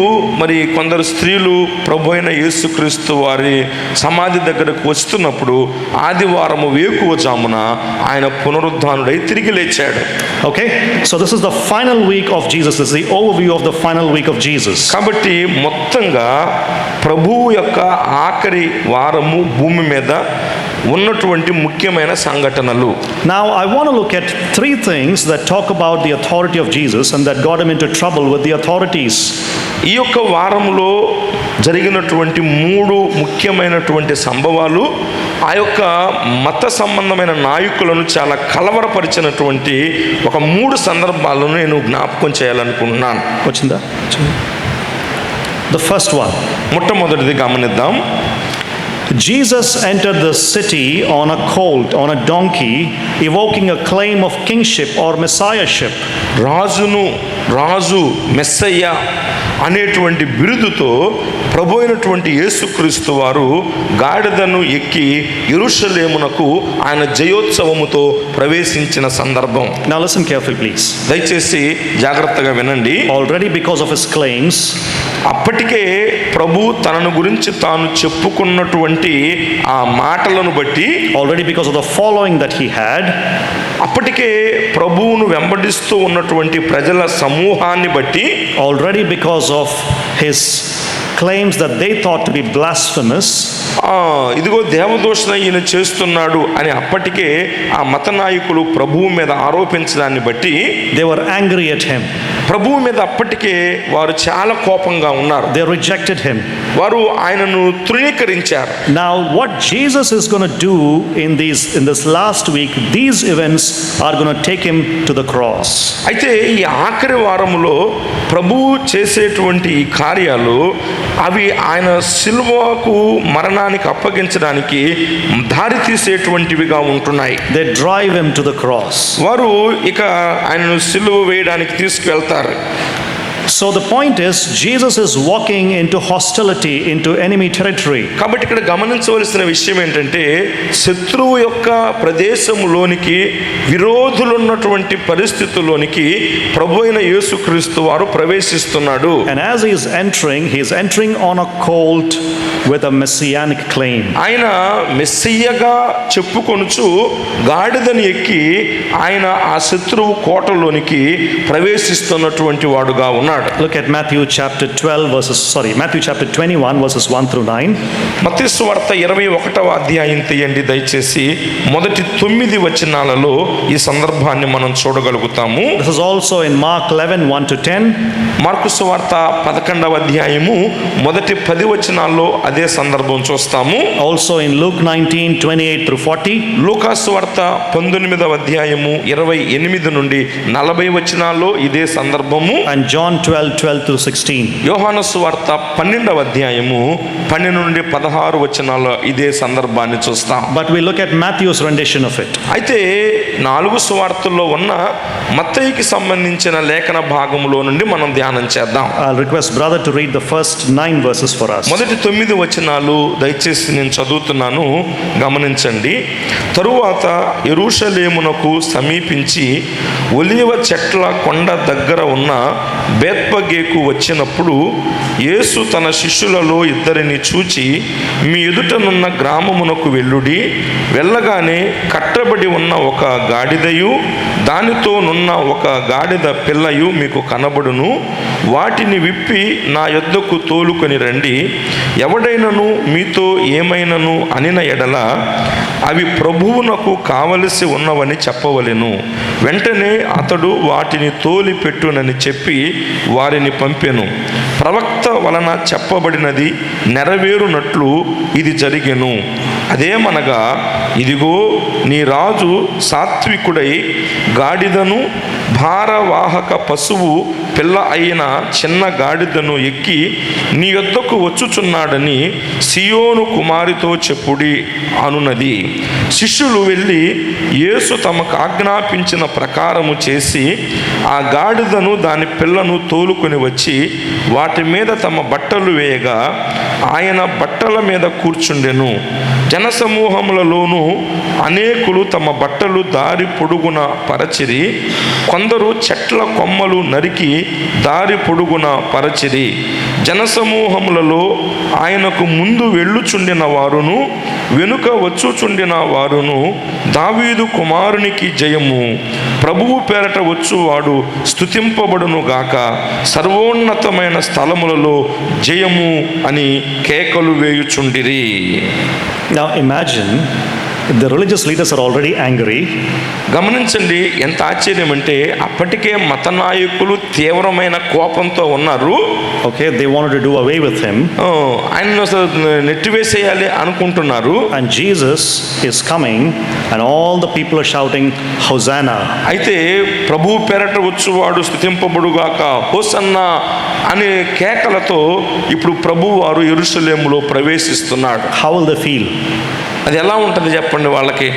మరి కొందరు స్త్రీలు ప్రభు అయిన యేసుక్రీస్తు వారి సమాధి దగ్గరకు వస్తున్నప్పుడు ఆదివారము వేకువజామున ఆయన పునరుద్ధానుడై తిరిగి లేచాడు. Okay, so this is the final week of Jesus. This is the overview of the final week of Jesus. కాబట్టి మొత్తంగా ప్రభువు యొక్క ఆఖరి వారము భూమి మీద ఉన్నటువంటి ముఖ్యమైన సంఘటనలు. Now I want to look at three things that talk about the authority of Jesus and that got him into trouble with the authorities. ఈ యొక్క వారంలో జరిగినటువంటి మూడు ముఖ్యమైనటువంటి సంభవాలు ఆ యొక్క మత సంబంధమైన నాయకులను చాలా కలవరపరిచినటువంటి ఒక మూడు సందర్భాలను నేను జ్ఞాపకం చేయాలనుకుంటున్నాను. వచ్చిందా? The first one. మొట్టమొదటిది గమనిద్దాం. Jesus entered the city on a colt, on a donkey, evoking a claim of kingship or messiahship. రాజు మెస్సయ్య అనేటువంటి బిరుదుతో ప్రభు అయినటువంటి యేసుక్రీస్తు వారు గాడిదను ఎక్కి యెరూషలేమునకు ఆయన జయోత్సవముతో ప్రవేశించిన సందర్భం. Now listen carefully please. దయచేసి జాగ్రత్తగా వినండి. Already because of his claims, అప్పటికే ప్రభు తనను గురించి తాను చెప్పుకున్నటువంటి ఆ మాటలను బట్టి, already because of the following that he had, అప్పటికే ప్రభువును వెంబడిస్తూ ఉన్నటువంటి ప్రజల సమూహాన్ని బట్టి, already because of his claims that they thought to be blasphemous, ఇదిగో దేవదూషణ ఈయన చేస్తున్నాడు అని అప్పటికే ఆ మత నాయకులు ప్రభువు మీద ఆరోపించడాన్ని బట్టి they were angry at him. ప్రభువు మీద అప్పటికే వారు చాలా కోపంగా ఉన్నారు. They rejected him. వారు ఆయనను తృణీకరించారు. Now what Jesus is going to do in this last week, these events are going to take him to the cross. అయితే ఈ ఆఖరి వారములో ప్రభువు చేసేటువంటి ఈ కార్యాలు అవి ఆయన సిలువకు మరణానికి అప్పగించడానికి దారి తీసేటువంటివిగా ఉంటున్నాయి. They drive him to the cross. వారు ఇక ఆయనను సిలువ వేయడానికి తీసుకువెళ్తారు. So the point is, Jesus is walking into hostility, into enemy territory. కాబట్టి ఇక్కడ గమనించవలసిన విషయం ఏంటంటే శత్రువు యొక్క ప్రదేశంలోనికి విరోధులున్నటువంటి పరిస్థితుల్లోనికి ప్రభువైన యేసుక్రీస్తు వారు ప్రవేశిస్తున్నాడు. And as he is entering on a colt with a messianic claim. ఆయన మెస్సియగా చెప్పుకొనుచు గాడిదని ఎక్కి ఆయన ఆ శత్రువు కోటలోనికి ప్రవేశిస్తున్నటువంటి వాడుగా ఉన్నాడు. Look at Matthew chapter 21 verses 1 through 9. మత్తయి సువార్త 21వ అధ్యాయం తీయండి దయచేసి. మొదటి 9 వచనాలలో ఈ సందర్భాన్ని మనం చూడగలుగుతాము. This is also in Mark 11:1 to 10. Mark సువార్త 11వ అధ్యాయము మొదటి 10 వచనాల్లో అదే సందర్భం చూస్తాము. Also in Luke 19:28 through 40. లూకా సువార్త 19వ అధ్యాయము 28 నుండి 40 వచనాల్లో ఇదే సందర్భము. And John 12:12-16. యోహాను సువార్త 12వ అధ్యాయము 12 నుండి 16 వచనాల్లో ఇదే సందర్భాన్ని చూస్తాం. But we look at Matthew's rendition of it. అయితే 4 సువార్తల్లో ఉన్న మత్తయికి సంబంధించిన లేఖన భాగములో నుండి మనం ధ్యానం చేద్దాం. I'll request brother to read the first 9 verses for us. మొదటి 9 వచనాలు దయచేసి నేను చదువుతున్నాను, గమనించండి. తరువాత యెరూషలేమునకు సమీపించి ఒలీవ చెట్ల కొండ దగ్గర ఉన్న బేత్పగేకు వచ్చినప్పుడు యేసు తన శిష్యులలో 2 చూచి, మీ ఎదుటనున్న గ్రామమునకు వెళ్ళుడి, వెళ్ళగానే కట్టబడి ఉన్న ఒక గాడిదయు దానితో నున్న ఒక గాడిద పిల్లయు మీకు కనబడును, వాటిని విప్పి నా యొద్దకు తోలుకొని రండి. ఎవడైనను మీతో ఏమైనను అనిన ఎడల అవి ప్రభువునకు కావలసి ఉన్నవని చెప్పవలెను. వెంటనే అతడు వాటిని తోలి పెట్టునని చెప్పి వారిని పంపెను. ప్రవక్త వలన చెప్పబడినది నెరవేరునట్లు ఇది జరిగెను. అదేమనగా, ఇదిగో నీ రాజు సాత్వికుడై గాడిదను భారవాహక పశువు పిల్ల అయిన చిన్న గాడిదను ఎక్కి నీ యొద్దకు వచ్చుచున్నాడని సియోను కుమారితో చెప్పుడి అనున్నది. శిష్యులు వెళ్ళి యేసు తమకు ఆజ్ఞాపించిన ప్రకారము చేసి ఆ గాడిదను దాని పిల్లను తోలుకొని వచ్చి వాటి మీద తమ బట్టలు వేయగా ఆయన బట్టల మీద కూర్చుండెను. జనసమూహములలోనూ అనేకులు తమ బట్టలు దారి పొడుగున పరచిరి, కొందరు చెట్ల కొమ్మలు నరికి దారి పొడుగున పరచిరి. జనసమూహములలో ఆయనకు ముందు వెళ్ళుచుండిన వారును వెనుక వచ్చుచుండిన వారును, దావీదు కుమారునికి జయము, ప్రభువు పేరట వచ్చువాడు స్తుతింపబడును గాక, సర్వోన్నతమైన స్థలములలో జయము అని కేకలు వేయుచుండిరి. Now imagine, the religious leaders are already angry. గమనించండి, ఎంత ఆశ్చర్యం అంటే అప్పటికే మత నాయకులు తీవ్రమైన కోపంతో ఉన్నారు. Okay, they wanted to do away with him. ఆయన నెట్టివేసేయాలి అనుకుంటున్నారు. And Jesus is coming and all the people are shouting, Hosanna. అయితే ప్రభు పేరట వచ్చువాడు స్తుతింపబడుగాక, హోసన్నా అనే కేకలతో ఇప్పుడు ప్రభు వారు యెరూషలేములో ప్రవేశిస్తున్నాడు. How will they feel? అది ఎలా ఉంటుంది చెప్పండి వాళ్ళకి?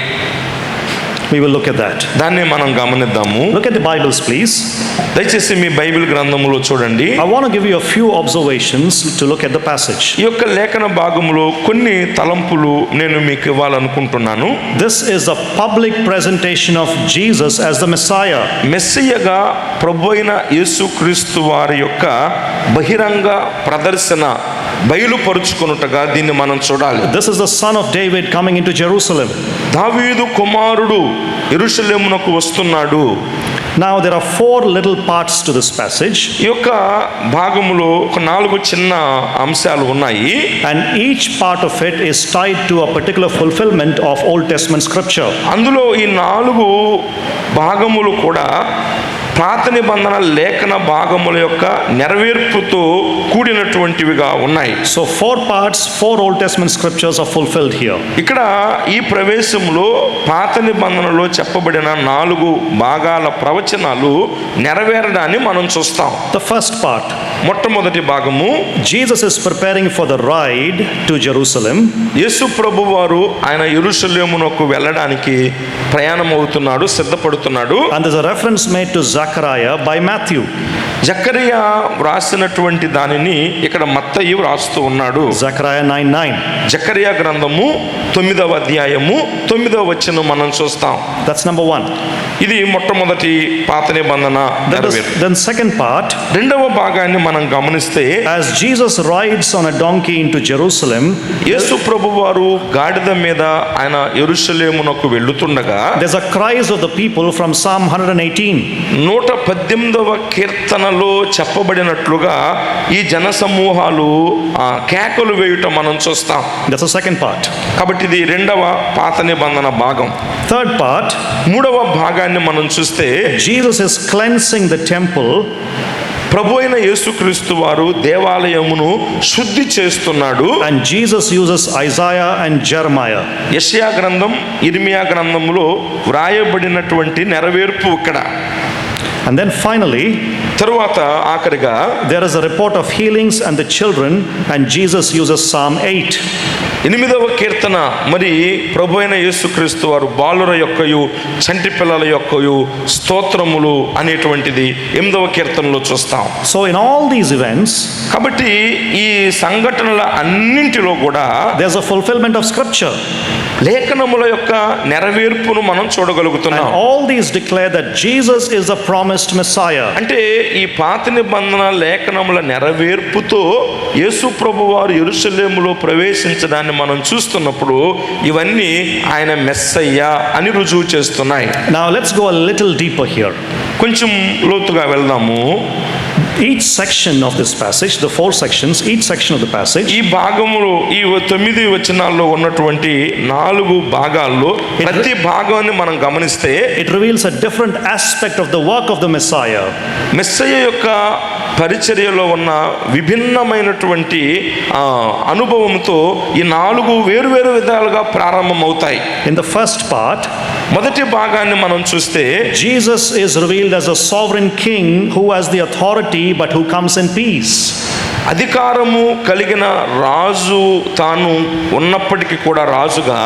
We will look at that. దాన్ని మనం గమనిద్దాము. Look at the Bibles, please. దయచేసి మీ బైబిల్ గ్రంథములో చూడండి. I want to give you a few observations to look at the passage. ఈ యొక్క లేఖన భాగములో కొన్ని తలంపులు నేను మీకు ఇవ్వాలనుకుంటున్నాను. This is a public presentation of Jesus as the Messiah. మెస్సియగా ప్రభువైన యేసుక్రీస్తు వారి యొక్క బహిరంగ ప్రదర్శన బయలుపరుచుకొనుటగా దీన్ని మనం చూడాలి. This is the son of David coming into Jerusalem. దావీదు కుమారుడు యెరూషలేమునకు వస్తున్నాడు. Now there are 4 little parts to this passage. ఈ యొక్క భాగములో ఒక 4 చిన్న అంశాలు ఉన్నాయి. And each part of it is tied to a particular fulfillment of Old Testament scripture. అందులో ఈ 4 భాగములు కూడా పాత నిబంధన లేఖన భాగముల యొక్క నెరవేర్పుతో కూడినటువంటివిగా ఉన్నాయి. So 4 parts, 4 Old Testament scriptures are fulfilled here. ఇక్కడ ఈ ప్రవేశంలో పాత నిబంధనలో చెప్పబడిన 4 భాగాల ప్రవచనాలు నెరవేరడాన్ని మనం చూస్తాం. The first part, మొట్టమొదటి భాగము, Jesus is preparing for the ride to Jerusalem. యేసు ప్రభు వారు ఆయన యెరూషలేమునకు వెళ్ళడానికి ప్రయాణం అవుతున్నాడు, సిద్ధపడుతున్నాడు. And there's a reference made to Zechariah by Matthew. Zechariah వ్రాసినటువంటి దానిని ఇక్కడ మత్తయి వ్రాస్తూ ఉన్నాడు. Zechariah 9:9. జకరియా గ్రంథము 9వ అధ్యాయము 9వ వచనం మనం చూస్తాం. That's number 1. ఇది మొట్టమొదటి పాత నిబంధన నెరవేర్పు. Then second part, రెండవ భాగాన్ని మనం గమనిస్తే, as Jesus rides on a donkey into Jerusalem, యేసు ప్రభు వారు గాడిద మీద ఆయన యెరూషలేమునకు వెళ్ళుతుండగా there's a cries of the people from Psalm 118. 118వ కీర్తనలో చెప్పబడినట్లుగా ఈ జన సమూహాలు కేకలు వేయుట మనం చూస్తాం. That's the second part. కాబట్టి ఇది రెండవ పాత నిబంధన భాగం. Third part, మూడవ భాగాన్ని మనం చూస్తే, Jesus is cleansing the temple. ప్రభు అయిన యేసుక్రీస్తు వారు దేవాలయమును శుద్ధి చేస్తున్నాడు. And Jesus uses Isaiah and Jeremiah. యెషయా గ్రంథం, ఇర్మియా గ్రంథములో వ్రాయబడినటువంటి నెరవేర్పు ఇక్కడ. And then finally, తరువాత ఆఖరిగా there is a report of healings and the children, and Jesus uses Psalm 8. 8వ కీర్తన, మరి ప్రభు అయిన యేసుక్రీస్తు వారు బాలుర యొక్కయు చంటి పిల్లల యొక్కయు స్తోత్రములు అనేటువంటిది 8వ కీర్తనలో చూస్తాం. So in all these events, కాబట్టి ఈ సంఘటనల అన్నింటిలో కూడా there's a fulfillment of scripture. లేఖనముల యొక్క నెరవేర్పును మనం And చూడగలుగుతున్నాం. all these declare that Jesus is the promised Messiah. అంటే ఈ పాత నిబంధన లేఖనముల నెరవేర్పుతో యేసు ప్రభు వారు యెరూషలేములో ప్రవేశించడాన్ని మనం చూస్తున్నప్పుడు ఇవన్నీ ఆయన మెస్సయ్య అని రుజువు చేస్తున్నాయి. Now let's go a little deeper here. కొంచెం లోతుగా వెళ్దాము. Each section of this passage, the 4 sections, each section of the passage, ఈ భాగములో ఈ 9 వచనాల్లో ఉన్నటువంటి 4 భాగాల్లో ప్రతి భాగాన్ని మనం గమనిస్తే it reveals a different aspect of the work of the Messiah. Messiah యొక్క పరిచర్యలో ఉన్న విభిన్నమైనటువంటి అనుభవంతో ఈ 4 వేరువేరు విధాలుగా ప్రారంభమవుతాయి. In the first part, మొదటి భాగాన్ని మనం చూస్తే Jesus is revealed as a sovereign king who has the authority but who comes in peace. అధికారము కలిగిన రాజు తాను ఉన్నప్పటికీ కూడా రాజుగా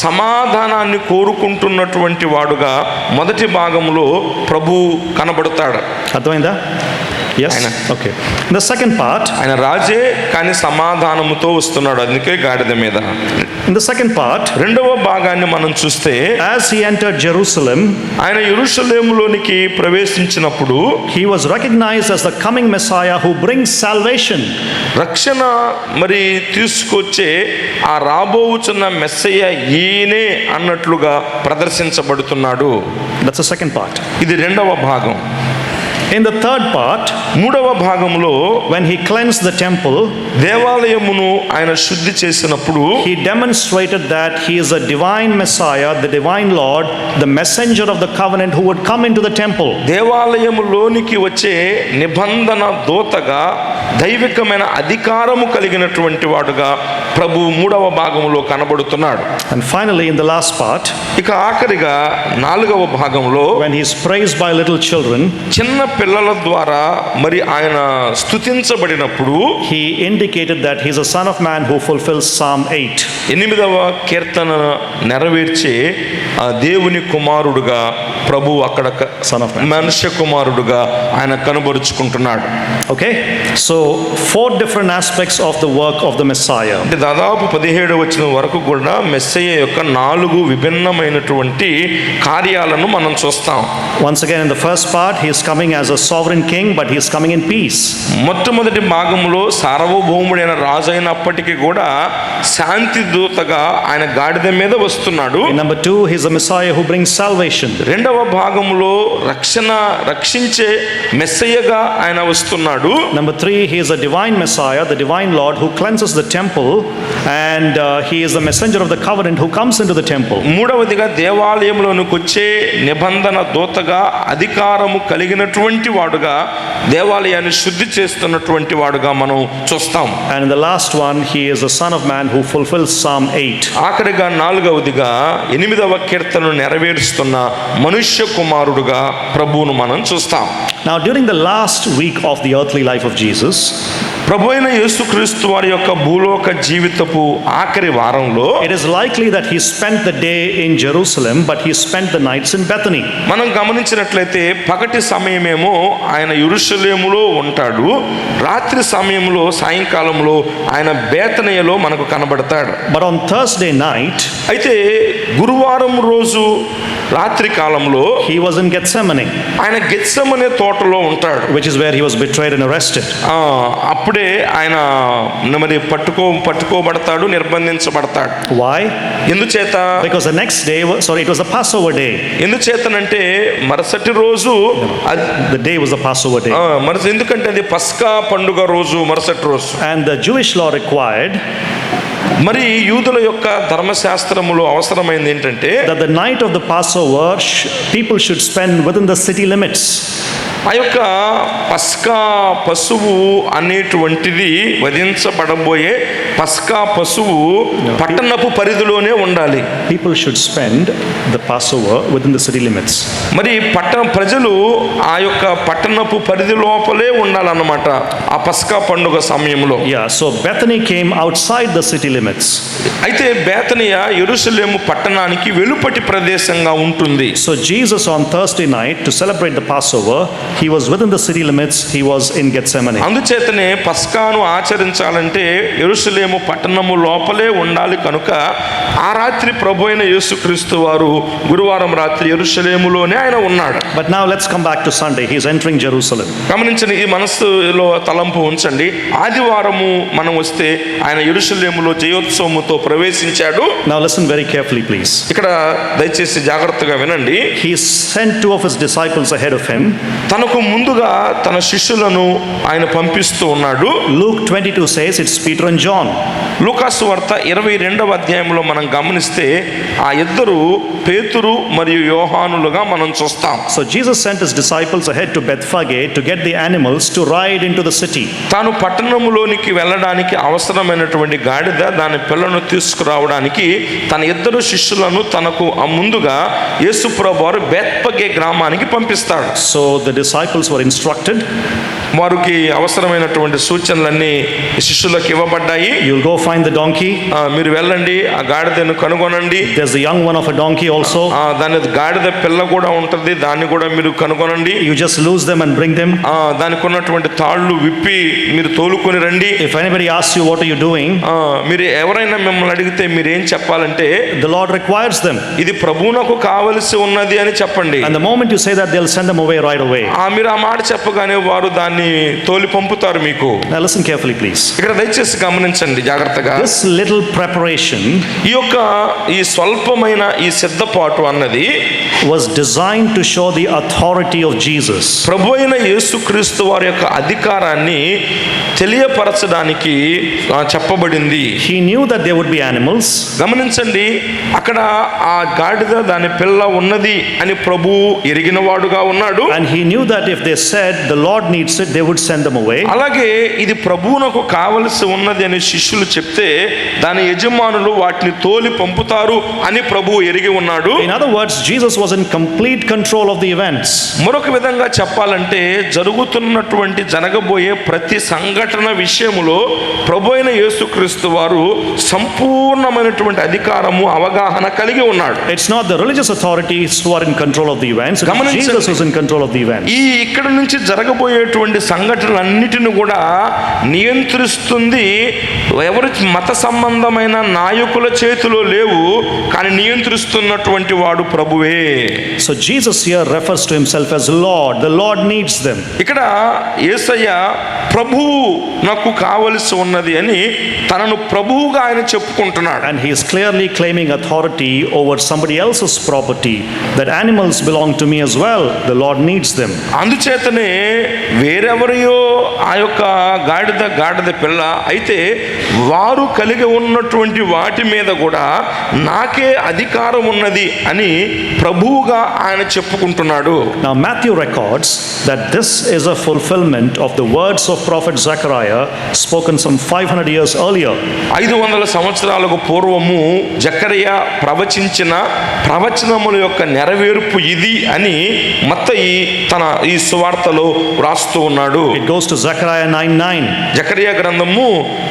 సమాధానాన్ని కోరుకుంటున్నటువంటి వాడుగా మొదటి భాగంలో ప్రభు కనబడతాడు. అర్థమైందా? Yes? Okay. In the second part, ఆయన రాజే కానీ సమాధానముతో వస్తున్నాడు, అందుకే గాడిద మీద. in the second part, రెండవ భాగాన్ని మనం చూస్తే as he entered Jerusalem, ఆయన యెరూషలేములోనికి ప్రవేశించినప్పుడు he was recognized as the coming Messiah who brings salvation. రక్షణ మరి తీసుకొచ్చే ఆ రాబోచున్న మెస్సయ్య ఈయనే అన్నట్లుగా ప్రదర్శించబడుతున్నాడు. That's the second part. ఇది రెండవ భాగం. In the third part, మూడవ భాగంలో when he cleansed the temple, దేవాలయమును ఆయన శుద్ధి చేసినప్పుడు he demonstrated that he is a divine Messiah, the divine Lord, the messenger of the covenant who would come into the temple. దేవాలయములోనికి వచ్చే నిబంధన దూతగా దైవికమైన అధికారము కలిగినటువంటి వాడుగా ప్రభు మూడవ భాగంలో కనబడుతున్నాడు. And finally, in the last part, ఇక ఆఖరిగా 4వ భాగంలో when he is praised by little children, చిన్న పిల్లల ద్వారా మరి ఆయన స్తుతించబడినప్పుడు he indicated that he is a son of man who fulfills Psalm 8. 8వ కీర్తన నెరవేర్చే ఆ దేవుని కుమారుడుగా ప్రభు అక్కడ Son of man. మనుష్య కుమారుడుగా ఆయన కనబరుచుకుంటున్నాడు. Okay? So, 4 different aspects of the work of the Messiah. అంటే దాదాపు 17 వచనం వరకు కూడా మెస్సయ్య యొక్క 4 విభిన్నమైనటువంటి కార్యాలను మనం చూస్తాం. Once again, in the first part, he is coming as a sovereign king, but he is coming in peace. మొట్టమొదటి భాగంలో సార్వభౌముడైన రాజు అయినప్పటికీ కూడా శాంతి దూతగా ఆయన గాడిద మీద వస్తున్నాడు. In number 2, he is a Messiah who brings salvation. రెండవ భాగంలో రక్షించే మెస్సయ్యగా ఆయన వస్తున్నాడు. Number 3, he is a divine Messiah, the divine Lord who cleanses the temple, and he is the messenger of the covenant who comes into the temple. మూడవదిగా దేవాలయంలోనికి వచ్చే నిబంధన దూతగా అధికారము కలిగినటువంటి వాడుగా దేవాలయాన్ని శుద్ధి చేస్తున్నటువంటి వాడుగా మనం చూస్తాం. And in the last one, he is the son of man who fulfills Psalm 8. ఆఖరిగా 4వదిగా 8వ కీర్తనను నెరవేరుస్తున్న మనుష్య కుమారుడుగా ప్రభువును మనం చూస్తాం. Now, during the last week of the earthly life of Jesus, ప్రభు అయిన యేసుక్రీస్తు వారి యొక్క భూలోక జీవితపు ఆఖరి వారంలో it is likely that he spent the day in Jerusalem, but he spent the nights in Bethany. మనం గమనించినట్లయితే పగటి సమయమేమో ఆయన యెరూషలేములో ఉంటాడు, రాత్రి సమయంలో సాయంకాలంలో ఆయన బేతనియలో మనకు కనబడతాడు. But on Thursday night, అయితే గురువారం రోజు రాత్రి కాలంలో he was in Gethsemane, ఆయన గెత్సెమనే తోటలో ఉంటాడు, which is where he was betrayed and arrested. అప్పుడే ఆయన మరి పట్టుకోబడతాడు, నిర్బంధించబడతాడు. Why? ఎందుచేత? Because the next day, it was the Passover day. ఎందుచేతనంటే మరుసటి రోజు The day was the Passover day. ఎందుకంటే అది పస్కా పండుగ రోజు, మరుసటి రోజు. And the Jewish law required మరి యూదుల యొక్క ధర్మశాస్త్రములో అవసరమైంది ఏంటంటే that the night of the Passover people should spend within the city limits. ఆ యొక్క పస్కా పశువు అనేటువంటిది వధించబడబోయే పస్కా పశువు పట్టణపు పరిధిలోనే ఉండాలి. People should spend the Passover within the city limits. మరి ప్రజలు ఆ యొక్క పట్టణపు పరిధి లోపలే ఉండాలన్నమాట ఆ పస్కా పండుగ సమయంలో. Yeah, so Bethany came outside the city limits. అయితే బేతనియ యెరూషలేము పట్టణానికి వెలుపటి ప్రదేశంగా ఉంటుంది. So Jesus on Thursday night to celebrate the Passover, he was within the city limits, he was in Gethsemane. అందుచేతనే పస్కాను ఆచరించాలంటే యెరూషలేము పట్టణము లోపలే ఉండాలి కనుక ఆ రాత్రి ప్రభువైన యేసుక్రీస్తు వారు గురువారం రాత్రి యెరూషలేములోనే ఆయన ఉన్నాడు. But now let's come back to Sunday. He is entering Jerusalem. గమనించండి, ఈ మనస్సులో తలంపు ఉంచండి. ఆదివారము మనం వస్తే ఆయన యెరూషలేములో జయోత్సవముతో ప్రవేశించాడు. Now listen very carefully, please. ఇక్కడ దయచేసి జాగ్రత్తగా వినండి. He sent 2 of his disciples ahead of him. తనకు ముందుగా తన శిష్యులను ఆయన పంపిస్తూ ఉన్నాడు. Luke 22 says it's Peter and John. లూకాసు వార్త 22వ అధ్యాయంలో మనం గమనిస్తే ఆ ఇద్దరు పేతురు మరియు యోహానులుగా మనం చూస్తాం. So Jesus sent his disciples ahead to Bethphage to get the animals to ride into the city. తాను పట్టణములోనికి వెళ్ళడానికి అవసరమైనటువంటి గాడిద దాని పిల్లను తీసుకురావడానికి తన ఇద్దరు శిష్యులను తనకు ముందుగా యేసుప్రభువు వారు బెత్ఫగే గ్రామానికి పంపిస్తాడు. So the disciples were instructed. వారికి అవసరమైనటువంటి సూచనలన్నీ శిష్యులకు ఇవ్వబడ్డాయి. You'll go find the donkey. మీరు వెళ్ళండి, ఆ గాడిదను కనుగొనండి. There's the young one of a donkey also. దాని గాడిద పిల్ల కూడా ఉంటుంది, దాన్ని కూడా మీరు కనుగొనండి. You just loose them and bring them. దానికి ఉన్నటువంటి తాళ్ళు విప్పి మీరు తోలుకొని రండి. If anybody asks you what are you doing, మీరు ఎవరైనా మిమ్మల్ని అడిగితే మీరు ఏం చెప్పాలంటే the Lord requires them. ఇది ప్రభువునకు కావలసి ఉన్నది అని చెప్పండి. And the moment you say that, they'll send them away right away. మీరు ఆ మాట చెప్పగానే వారు దాన్ని తోలి పంపుతారు మీకు. Now listen carefully, please. ఇక్కడ దయచేసి గమనించండి జాగ్రత్తగా. This little preparation ఈ స్వల్పమైన ఈ సిద్ధపాటు అన్నది was designed to show the authority of Jesus. ప్రభువైన యేసుక్రీస్తు వారి యొక్క అధికారాన్ని తెలియపరచడానికి చెప్పబడింది. He knew that there would be animals. గమనించండి, అక్కడ ఆ గాడిద దాని పిల్ల ఉన్నది అని ప్రభువు ఎరిగినవాడుగా ఉన్నాడు. And he knew that if they said the Lord needs it, they would send them away. అలాగే ఇది ప్రభువునకు కావలసి ఉన్నది అని శిష్యులు చెప్తే దాని యజమానులు వాటిని తోలి పంపుతారు అని ప్రభువు ఎరిగి ఉన్నాడు. In other words, Jesus was in complete control of the events. మరొక విధంగా చెప్పాలంటే జరగబోయే ప్రతి సంఘటన విషయములో ప్రభువైన యేసుక్రీస్తు వారు సంపూర్ణమైనటువంటి అధికారము అవగాహన కలిగి ఉన్నాడు. It's not the religious authorities who are in control of the events. Jesus was in control of the events. ఇక్కడ నుంచి జరగబోయేటువంటి సంఘటనలన్నిటిని కూడా నియంత్రిస్తుంది ఎవరి మత సంబంధమైన నాయకుల చేతిలో లేవు, కానీ నియంత్రిస్తున్నటువంటి వాడు ప్రభువే. So Jesus here refers to himself as Lord. The Lord needs them. ఇక్కడ యేసయ్య ప్రభువు నాకు కావలసి ఉన్నది అని తనను ప్రభువుగా ఆయన చెప్పుకుంటున్నాడు. And he is clearly claiming authority over somebody else's property. That animals belong to me as well. The Lord needs them. అందుచేతనే వేరెవరియో ఆ యొక్క గాడిద పిల్ల అయితే వారు కలిగి ఉన్నటువంటి వాటి మీద కూడా నాకే అధికారం ఉన్నది అని ప్రభువుగా ఆయన చెప్పుకుంటున్నాడు. Now Matthew records that this is a fulfillment of the words of prophet Zechariah spoken some 500 years earlier. 500 సంవత్సరాలకు పూర్వము జకరియా ప్రవచించిన ప్రవచనముల యొక్క నెరవేర్పు ఇది అని మత్తయి తన ఈ సువార్తలో వ్రాస్తూ ఉన్నాడు. It goes to Zechariah 9:9. Zechariah గ్రంథము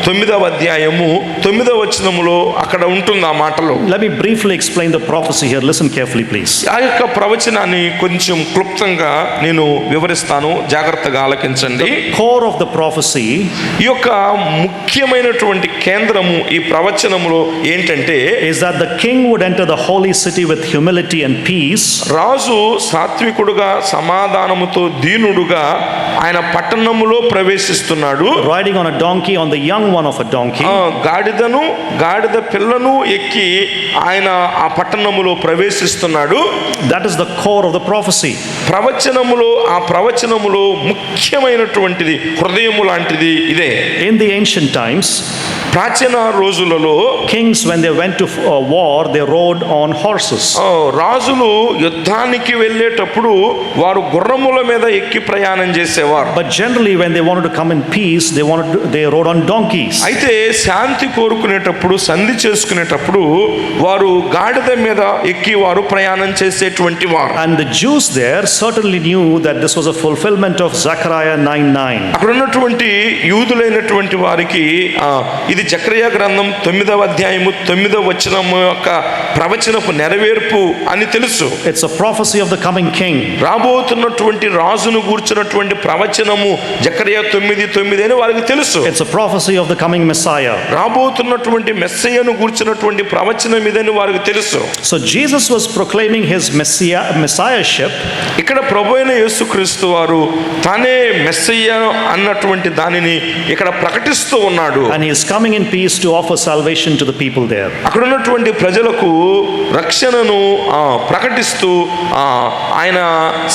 9వ అధ్యాయము 9వ వచనములో అక్కడ ఉంటుంది ఆ మాటలు. Let me briefly explain the prophecy here. Listen carefully, please. ఆ యొక్క ప్రవచనాన్ని కొంచెం క్లుప్తంగా నేను వివరిస్తాను, జాగ్రత్తగా ఆలకించండి. The core of the prophecy, ఈ యొక్క ముఖ్యమైనటువంటి కేంద్రము ఈ ప్రవచనములో ఏంటంటే is that the king would enter the holy city with humility and peace. రాజు సాత్వికుడుగా సమాధానముతో దీనుడుగా ఆయన పట్టణములో ప్రవేశిస్తున్నాడు. Riding on a donkey, on the young one of a donkey. గాడిద పిల్లను ఎక్కి ఆయన ఆ పట్టణములో ప్రవేశిస్తున్నాడు. That is the core of the prophecy. ఆ ప్రవచనములో ముఖ్యమైనటువంటిది, హృదయము లాంటిది ఇదే. In the ancient times, ప్రాచీన రోజులలో పరిస్థితుల్లో kings, when they went to war, they rode on horses. రాజులు యుద్ధానికి వెళ్ళేటప్పుడు వారు గుర్రముల మీద ఎక్కి ప్రయాణం చేసేవారు. But generally, when they wanted to come in peace, they rode on donkeys. అయితే శాంతి కోరుకునేటప్పుడు, సంధి చేసుకునేటప్పుడు వారు గాడిద మీద ఎక్కి వారు ప్రయాణం చేసేటువంటి వారు. And the Jews there certainly knew that this was a fulfillment of Zechariah 9:9. అక్కడ ఉన్నటువంటి యూదులైనటువంటి వారికి ఇది జకరియా గ్రంథం 9వ అధ్యాయము 9వ వచనము యొక్క ప్రవచనపు నెరవేర్పు అని తెలుసు. It's a prophecy of the coming king. రాబోతున్నటువంటి రాజును గూర్చినటువంటి ప్రవచనము జకరియా 9:9 అని వారికి తెలుసు. It's a prophecy of the coming Messiah. రాబోతున్నటువంటి మెస్సయ్యను గూర్చినటువంటి ప్రవచనం ఇదని వారికి తెలుసు. So Jesus was proclaiming his messiahship. ఇక్కడ ప్రభువైన యేసుక్రీస్తు వారు తానే మెస్సయ్య అన్నటువంటి దానిని ఇక్కడ ప్రకటిస్తూ ఉన్నాడు. And he is coming in peace to offer salvation to the people there. అక్కడ ఉన్నటువంటి ప్రజలకు రక్షణను ప్రకటిస్తూ ఆయన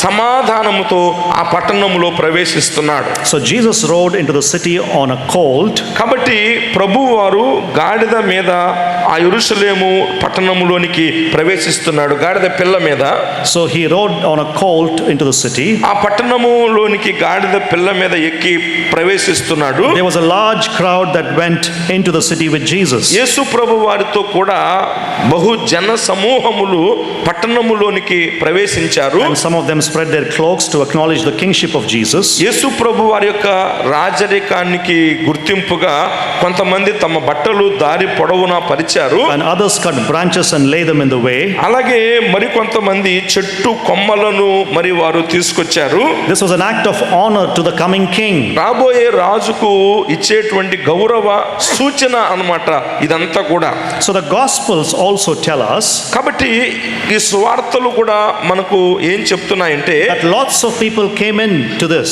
సమాధానముతో ఆ పట్టణంలో ప్రవేశిస్తున్నాడు. So Jesus rode into the city on a colt. కాబట్టి ప్రభువు వారు గాడిద మీద ఆ యెరూషలేము పట్టణంలోనికి ప్రవేశిస్తున్నాడు, గాడిద పిల్ల మీద. So he rode on a colt into the city. ఆ పట్టణములోనికి గాడిద పిల్ల మీద ఎక్కి ప్రవేశిస్తున్నాడు. There was a large crowd that went into the city with Jesus. యేసు ప్రభు వారితో కూడా బహు జన సమూహములు పట్టణములోనికి ప్రవేశించారు. And some of them spread their cloaks to acknowledge the kingship of Jesus. యేసు ప్రభు వారి యొక్క రాజరికానికి గుర్తింపుగా కొంతమంది తమ బట్టలు దారి పొడవునా పరిచారు. And others cut branches and lay them in the way. అలాగే మరి కొంతమంది చెట్టు కొమ్మలను మరి వారు తీసుకొచ్చారు. This was an act of honor to the coming king. రాబోయే రాజుకు ఇచ్చేటువంటి గౌరవ సూచన అన్నమాట ఇదంతా కూడా. So the gospels also tell us కాబట్టి ఈ సువార్తలు కూడా మనకు ఏం చెప్తున్నాయంటే that lots of people came in to this.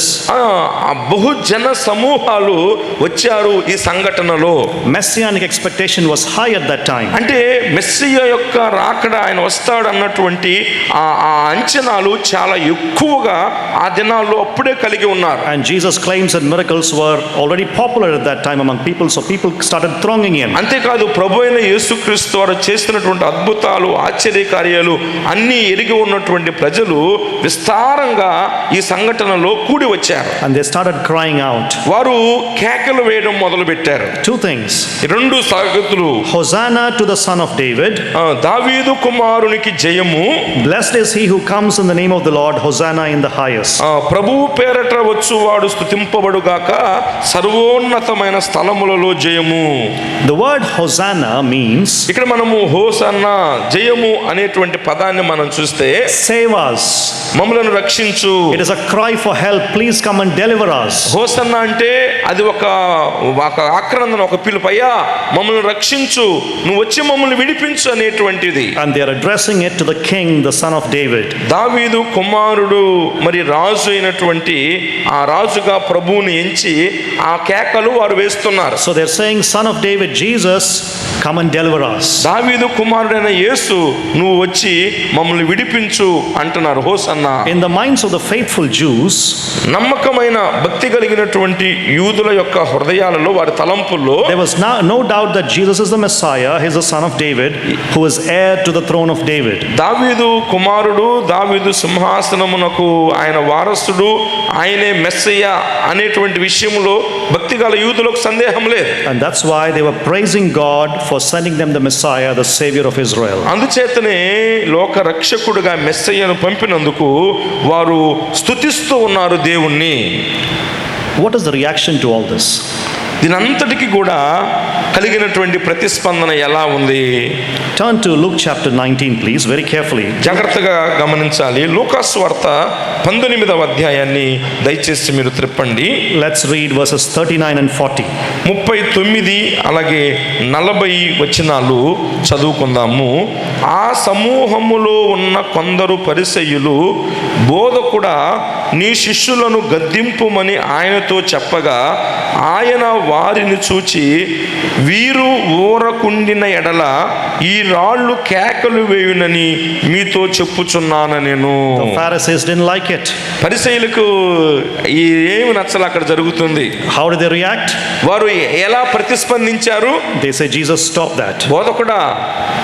బహుజన సమూహాలు వచ్చారు ఈ సంఘటనలో. Messianic expectation was high at that time. అంటే మెస్సియా యొక్క రాకడ, ఆయన వస్తాడు అన్నటువంటి ఆ అంచనాలు చాలా ఎక్కువగా ఆ దినాల్లో అప్పుడే కలిగి ఉన్నారు. And Jesus' claims and miracles were already popular at that time among people, so people started thronging in. అంతేకాదు ప్రభువైన యేసుక్రీస్తు వారు చేస్తున్నటువంటి అద్భుతాలు, ఆశ్చర్యకార్యాలు అన్నీ ఎరిగి ఉన్నటువంటి ప్రజలు విస్తారంగా ఈ సంఘటనలో కూడి వచ్చారు. And they started crying out. వారు కేకలు వేయడం మొదలు పెట్టారు. Two things. రెండు సంగతులు. Hosanna to the son of David. దావీదు కుమారునికి జయము. Blessed is he who comes in the name of the Lord. Hosanna in the highest. ప్రభువు పేరట వచ్చువాడు స్తుతింపబడుగాక, సర్వోన్నతమైన స్థలములలో జయము. The word Hosanna means ఇక్కడ మనము హోసన్నా జయము అనేటువంటి పదాన్ని మనం చూస్తే save us, మమ్మలను రక్షించు. it is a cry for help, please come and deliver us. Hosanna అంటే అది ఒక ఆక్రందన, ఒక పిలుపయ్యా మమ్మల్ని రక్షించు, నువ్వు వచ్చి మమ్మల్ని విడిపించు అనేటువంటిది. And they are addressing it to the king, the son of David. దావీదు కుమారుడు మరి రాజు అయినటువంటి ఆ రాజుగా ప్రభువుని ఎంచి ఆ కేకలు వారు వేస్తున్నారు. So they are saying, son of David, Jesus, come and deliver us. దావీదు కుమారుడైన యేసు నువ్వు వచ్చి మమ్మల్ని విడిపించు అంటున్నారు. Hosanna. In the minds of the faithful Jews, నమ్మకమైన భక్తి కలిగినటువంటి యూదుల యొక్క హృదయాలలో, వారి తలంపుల్లో there was no doubt that Jesus is the Messiah, he is the son of David, who is heir to the throne of David. దావీదు కుమారుడు, దావీదు సింహాసనమునకు ఆయన వారసుడు, ఆయనే మెస్సయ్య అనేటువంటి విషయంలో భక్తి గల యూదులకు సందేహం లేదు. And that's why they were praising God for sending them the Messiah, the Savior of Israel. అందుచేతనే లోక రక్షకుడుగా మెస్సయ్యను పంపినందుకు వారు స్తుతిస్తూ ఉన్నారు దేవుణ్ణి. What is the reaction to all this? దీనంతటికి కూడా కలిగినటువంటి ప్రతిస్పందన ఎలా ఉంది? Turn to Luke chapter 19, please, very carefully. జాగ్రత్తగా గమనించాలి. లూకాసు వార్త 19వ అధ్యాయాన్ని దయచేసి మీరు త్రిప్పండి. Let's read verses 39 and 40. 39 అలాగే 40 వచనాలు చదువుకుందాము. ఆ సమూహములో ఉన్న కొందరు పరిసయ్యులు, బోధకుడా నీ శిష్యులను గద్దింపుమని ఆయనతో చెప్పగా, ఆయన వారిని చూచి, వీరు ఊరకుండిన ఎడల ఈ రాళ్ళు కేకలు వేయునని మీతో చెప్పుచున్నాను నేను. The Pharisees didn't like it. పరిసయ్యులకు ఏమి నచ్చలు అక్కడ జరుగుతుంది. How did they react? వారు ఎలా ప్రతిస్పందించారు? They say, Jesus, stop that. బోధకుడా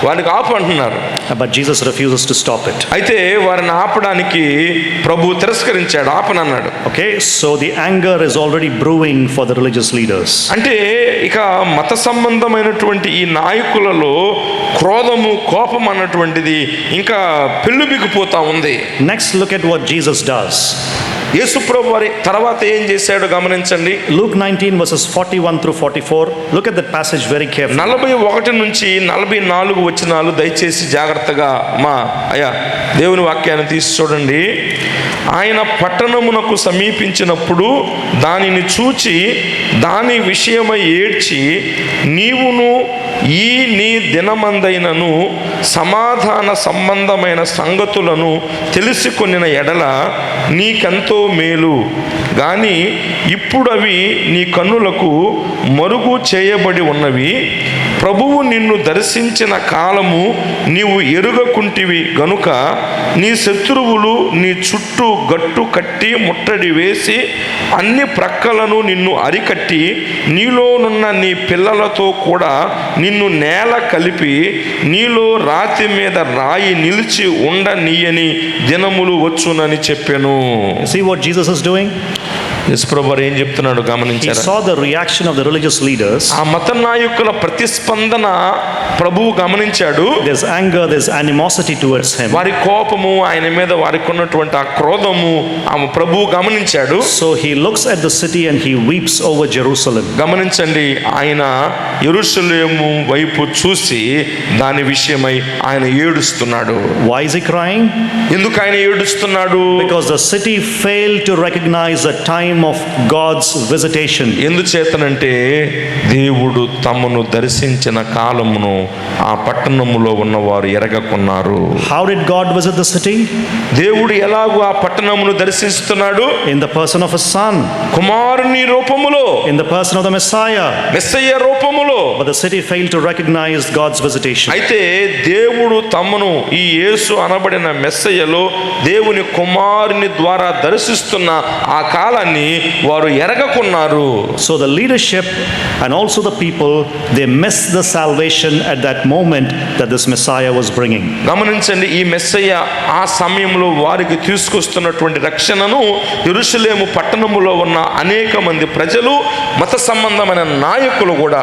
వారికి ఆపు అంటున్నారు. But Jesus refuses to stop it. అయితే వారిని ఆపడానికి ప్రభు తిరస్కరించాడు, ఆపనన్నాడు. Okay, so the anger is already brewing for the religious leaders. అంటే ఇక మత సంబంధమైనటువంటి ఈ నాయకులలో క్రోధము, కోపం అన్నటువంటిది ఇంకా పెళ్ళుబిగిపోతా ఉంది. Next, look at what Jesus does. యేసుప్రభు వారి తర్వాత ఏం చేశాడో గమనించండి. Luke 19 verses 41 through 44. Look at that passage very carefully. 41 నుంచి 44 వచనాలు దయచేసి జాగ్రత్తగా అయ్యా దేవుని వాక్యాన్ని తీసి చూడండి. ఆయన పట్టణమునకు సమీపించినప్పుడు దానిని చూచి దాని విషయమై ఏడ్చి, నీవును ఈ నీ దినమందైనను సమాధాన సంబంధమైన సంగతులను తెలుసుకొనిన ఎడల నీకెంతో మేలు, కానీ ఇప్పుడు అవి నీ కన్నులకు మరుగు చేయబడి ఉన్నవి. ప్రభువు నిన్ను దర్శించిన కాలము నీవు ఎరుగకుంటివి గనుక నీ శత్రువులు నీ చుట్టూ గట్టు కట్టి ముట్టడి వేసి అన్ని ప్రక్కలను నిన్ను అరికట్టి నీలోనున్న నీ పిల్లలతో కూడా నిన్ను నేల కలిపి నీలో రాతి మీద రాయి నిలిచి ఉండనీయని దినములు వచ్చునని చెప్పెను. See what Jesus is doing? యేసుప్రభు ఏం చెప్తున్నాడు He గమనించారా? saw the reaction of the religious leaders. ఆ మత నాయకుల ప్రతిస్పందన ప్రభువు గమనించాడు. There's anger, there's animosity towards him. వారి కోపము, ఆయన మీద వారికి ఉన్నటువంటి ఆ క్రోధము ప్రభువు గమనించాడు. So he looks at the city and he weeps over Jerusalem. గమనించండి, ఆయన యెరూషలేము వైపు చూసి దాని విషయమై ఆయన ఏడుస్తున్నాడు. Why is he crying? ఎందుకు ఆయన ఏడుస్తున్నాడు? Because the city failed to recognize the time of God's visitation. ఎందుచేతనంటే దేవుడు తమను దర్శించిన కాలమును ఆ పట్టణములో ఉన్నవారు ఎరగకున్నారు. How did God visit the city? దేవుడు ఎలాగూ ఆ పట్టణమును దర్శిస్తున్నాడు? In the person of his son. కుమారుని రూపములో, In the person of the Messiah. Messiah రూపములో. But the city failed to recognize God's visitation. అయితే దేవుడు తమను ఈ యేసు అనబడిన మెస్సయ్యలో దేవుని కుమారుని ద్వారా దర్శిస్తున్న ఆ కాలాన్ని వారు ఎరగకున్నారు. So the leadership and also the people, they missed the salvation at that moment that this Messiah was bringing. గమనించండి, ఈ మెస్సయ్య ఆ సమయంలో వారికి తీసుకొస్తున్నటువంటి రక్షణను యెరూషలేము పట్టణములో ఉన్న అనేక మంది ప్రజలు, మత సంబంధమైన నాయకులు కూడా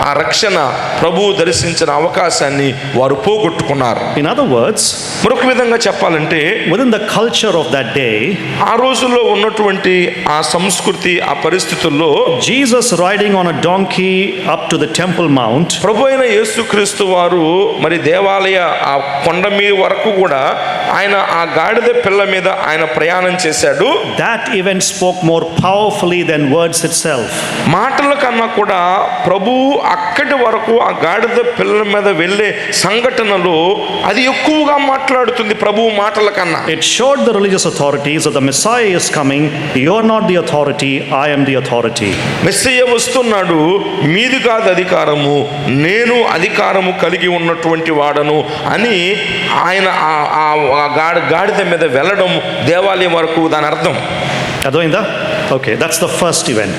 ఆ రక్షణ ప్రభువు దర్శించిన అవకాశాన్ని వారు పోగొట్టుకున్నారు. In other words, మరొక విధంగా చెప్పాలంటే within the culture of that day, ఆ రోజుల్లో ఉన్నటువంటి ఆ సంస్కృతి, ఆ పరిస్థితుల్లో Jesus riding on a donkey up to the Temple Mount, ప్రభు అయిన యేసుక్రీస్తు వారు మరి దేవాలయ ఆ కొండ మీద వరకు కూడా ఆయన ఆ గాడిద పిల్ల మీద ఆయన ప్రయాణం చేశాడు. that event spoke more powerfully than words itself. మాటల కన్నా కూడా ప్రభువు అక్కడి వరకు ఆ గాడిద పిల్ల మీద వెళ్ళే సంఘటనలో అది ఎక్కువగా మాట్లాడుతుంది ప్రభువు మాటల కన్నా. It showed the religious authorities that the Messiah is coming. You're not the authority, I am the authority. Messiah వస్తున్నాడు, మీది కాదు అధికారము, నేను అధికారము కలిగి ఉన్నటువంటి వాడను అని ఆయన ఆ గాడిద మీద వెళ్ళడం దేవాలయం వరకు దాని అర్థం. అర్థమైందా? Okay, that's the first event.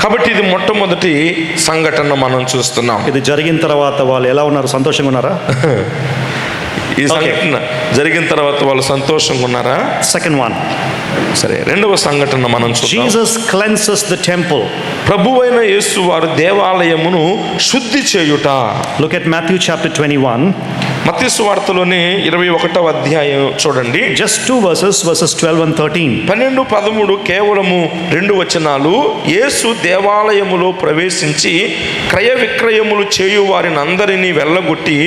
కాబట్టి ఇది మొట్టమొదటి సంఘటన మనం చూస్తున్నాం. ఇది జరిగిన తర్వాత వాళ్ళు ఎలా ఉన్నారు? సంతోషంగా ఉన్నారా? ఈ సంఘటన జరిగిన తర్వాత వాళ్ళు సంతోషంగా ఉన్నారా? Second one. సరే, రెండవ సంఘటన మనం చూద్దాం. Jesus cleanses the temple. ప్రభువైన యేసు వారు దేవాలయమును శుద్ధి చేయుట. Look at Matthew chapter 21. మత్తయి సువార్తలోని 21వ అధ్యాయం చూడండి. Just two verses, verses 12 and 13. 12, 13 కేవలము 2 వచనాలు. యేసు దేవాలయములో ప్రవేశించి క్రయ విక్రయములు చేయు వారిని అందరినీ వెళ్ళగొట్టి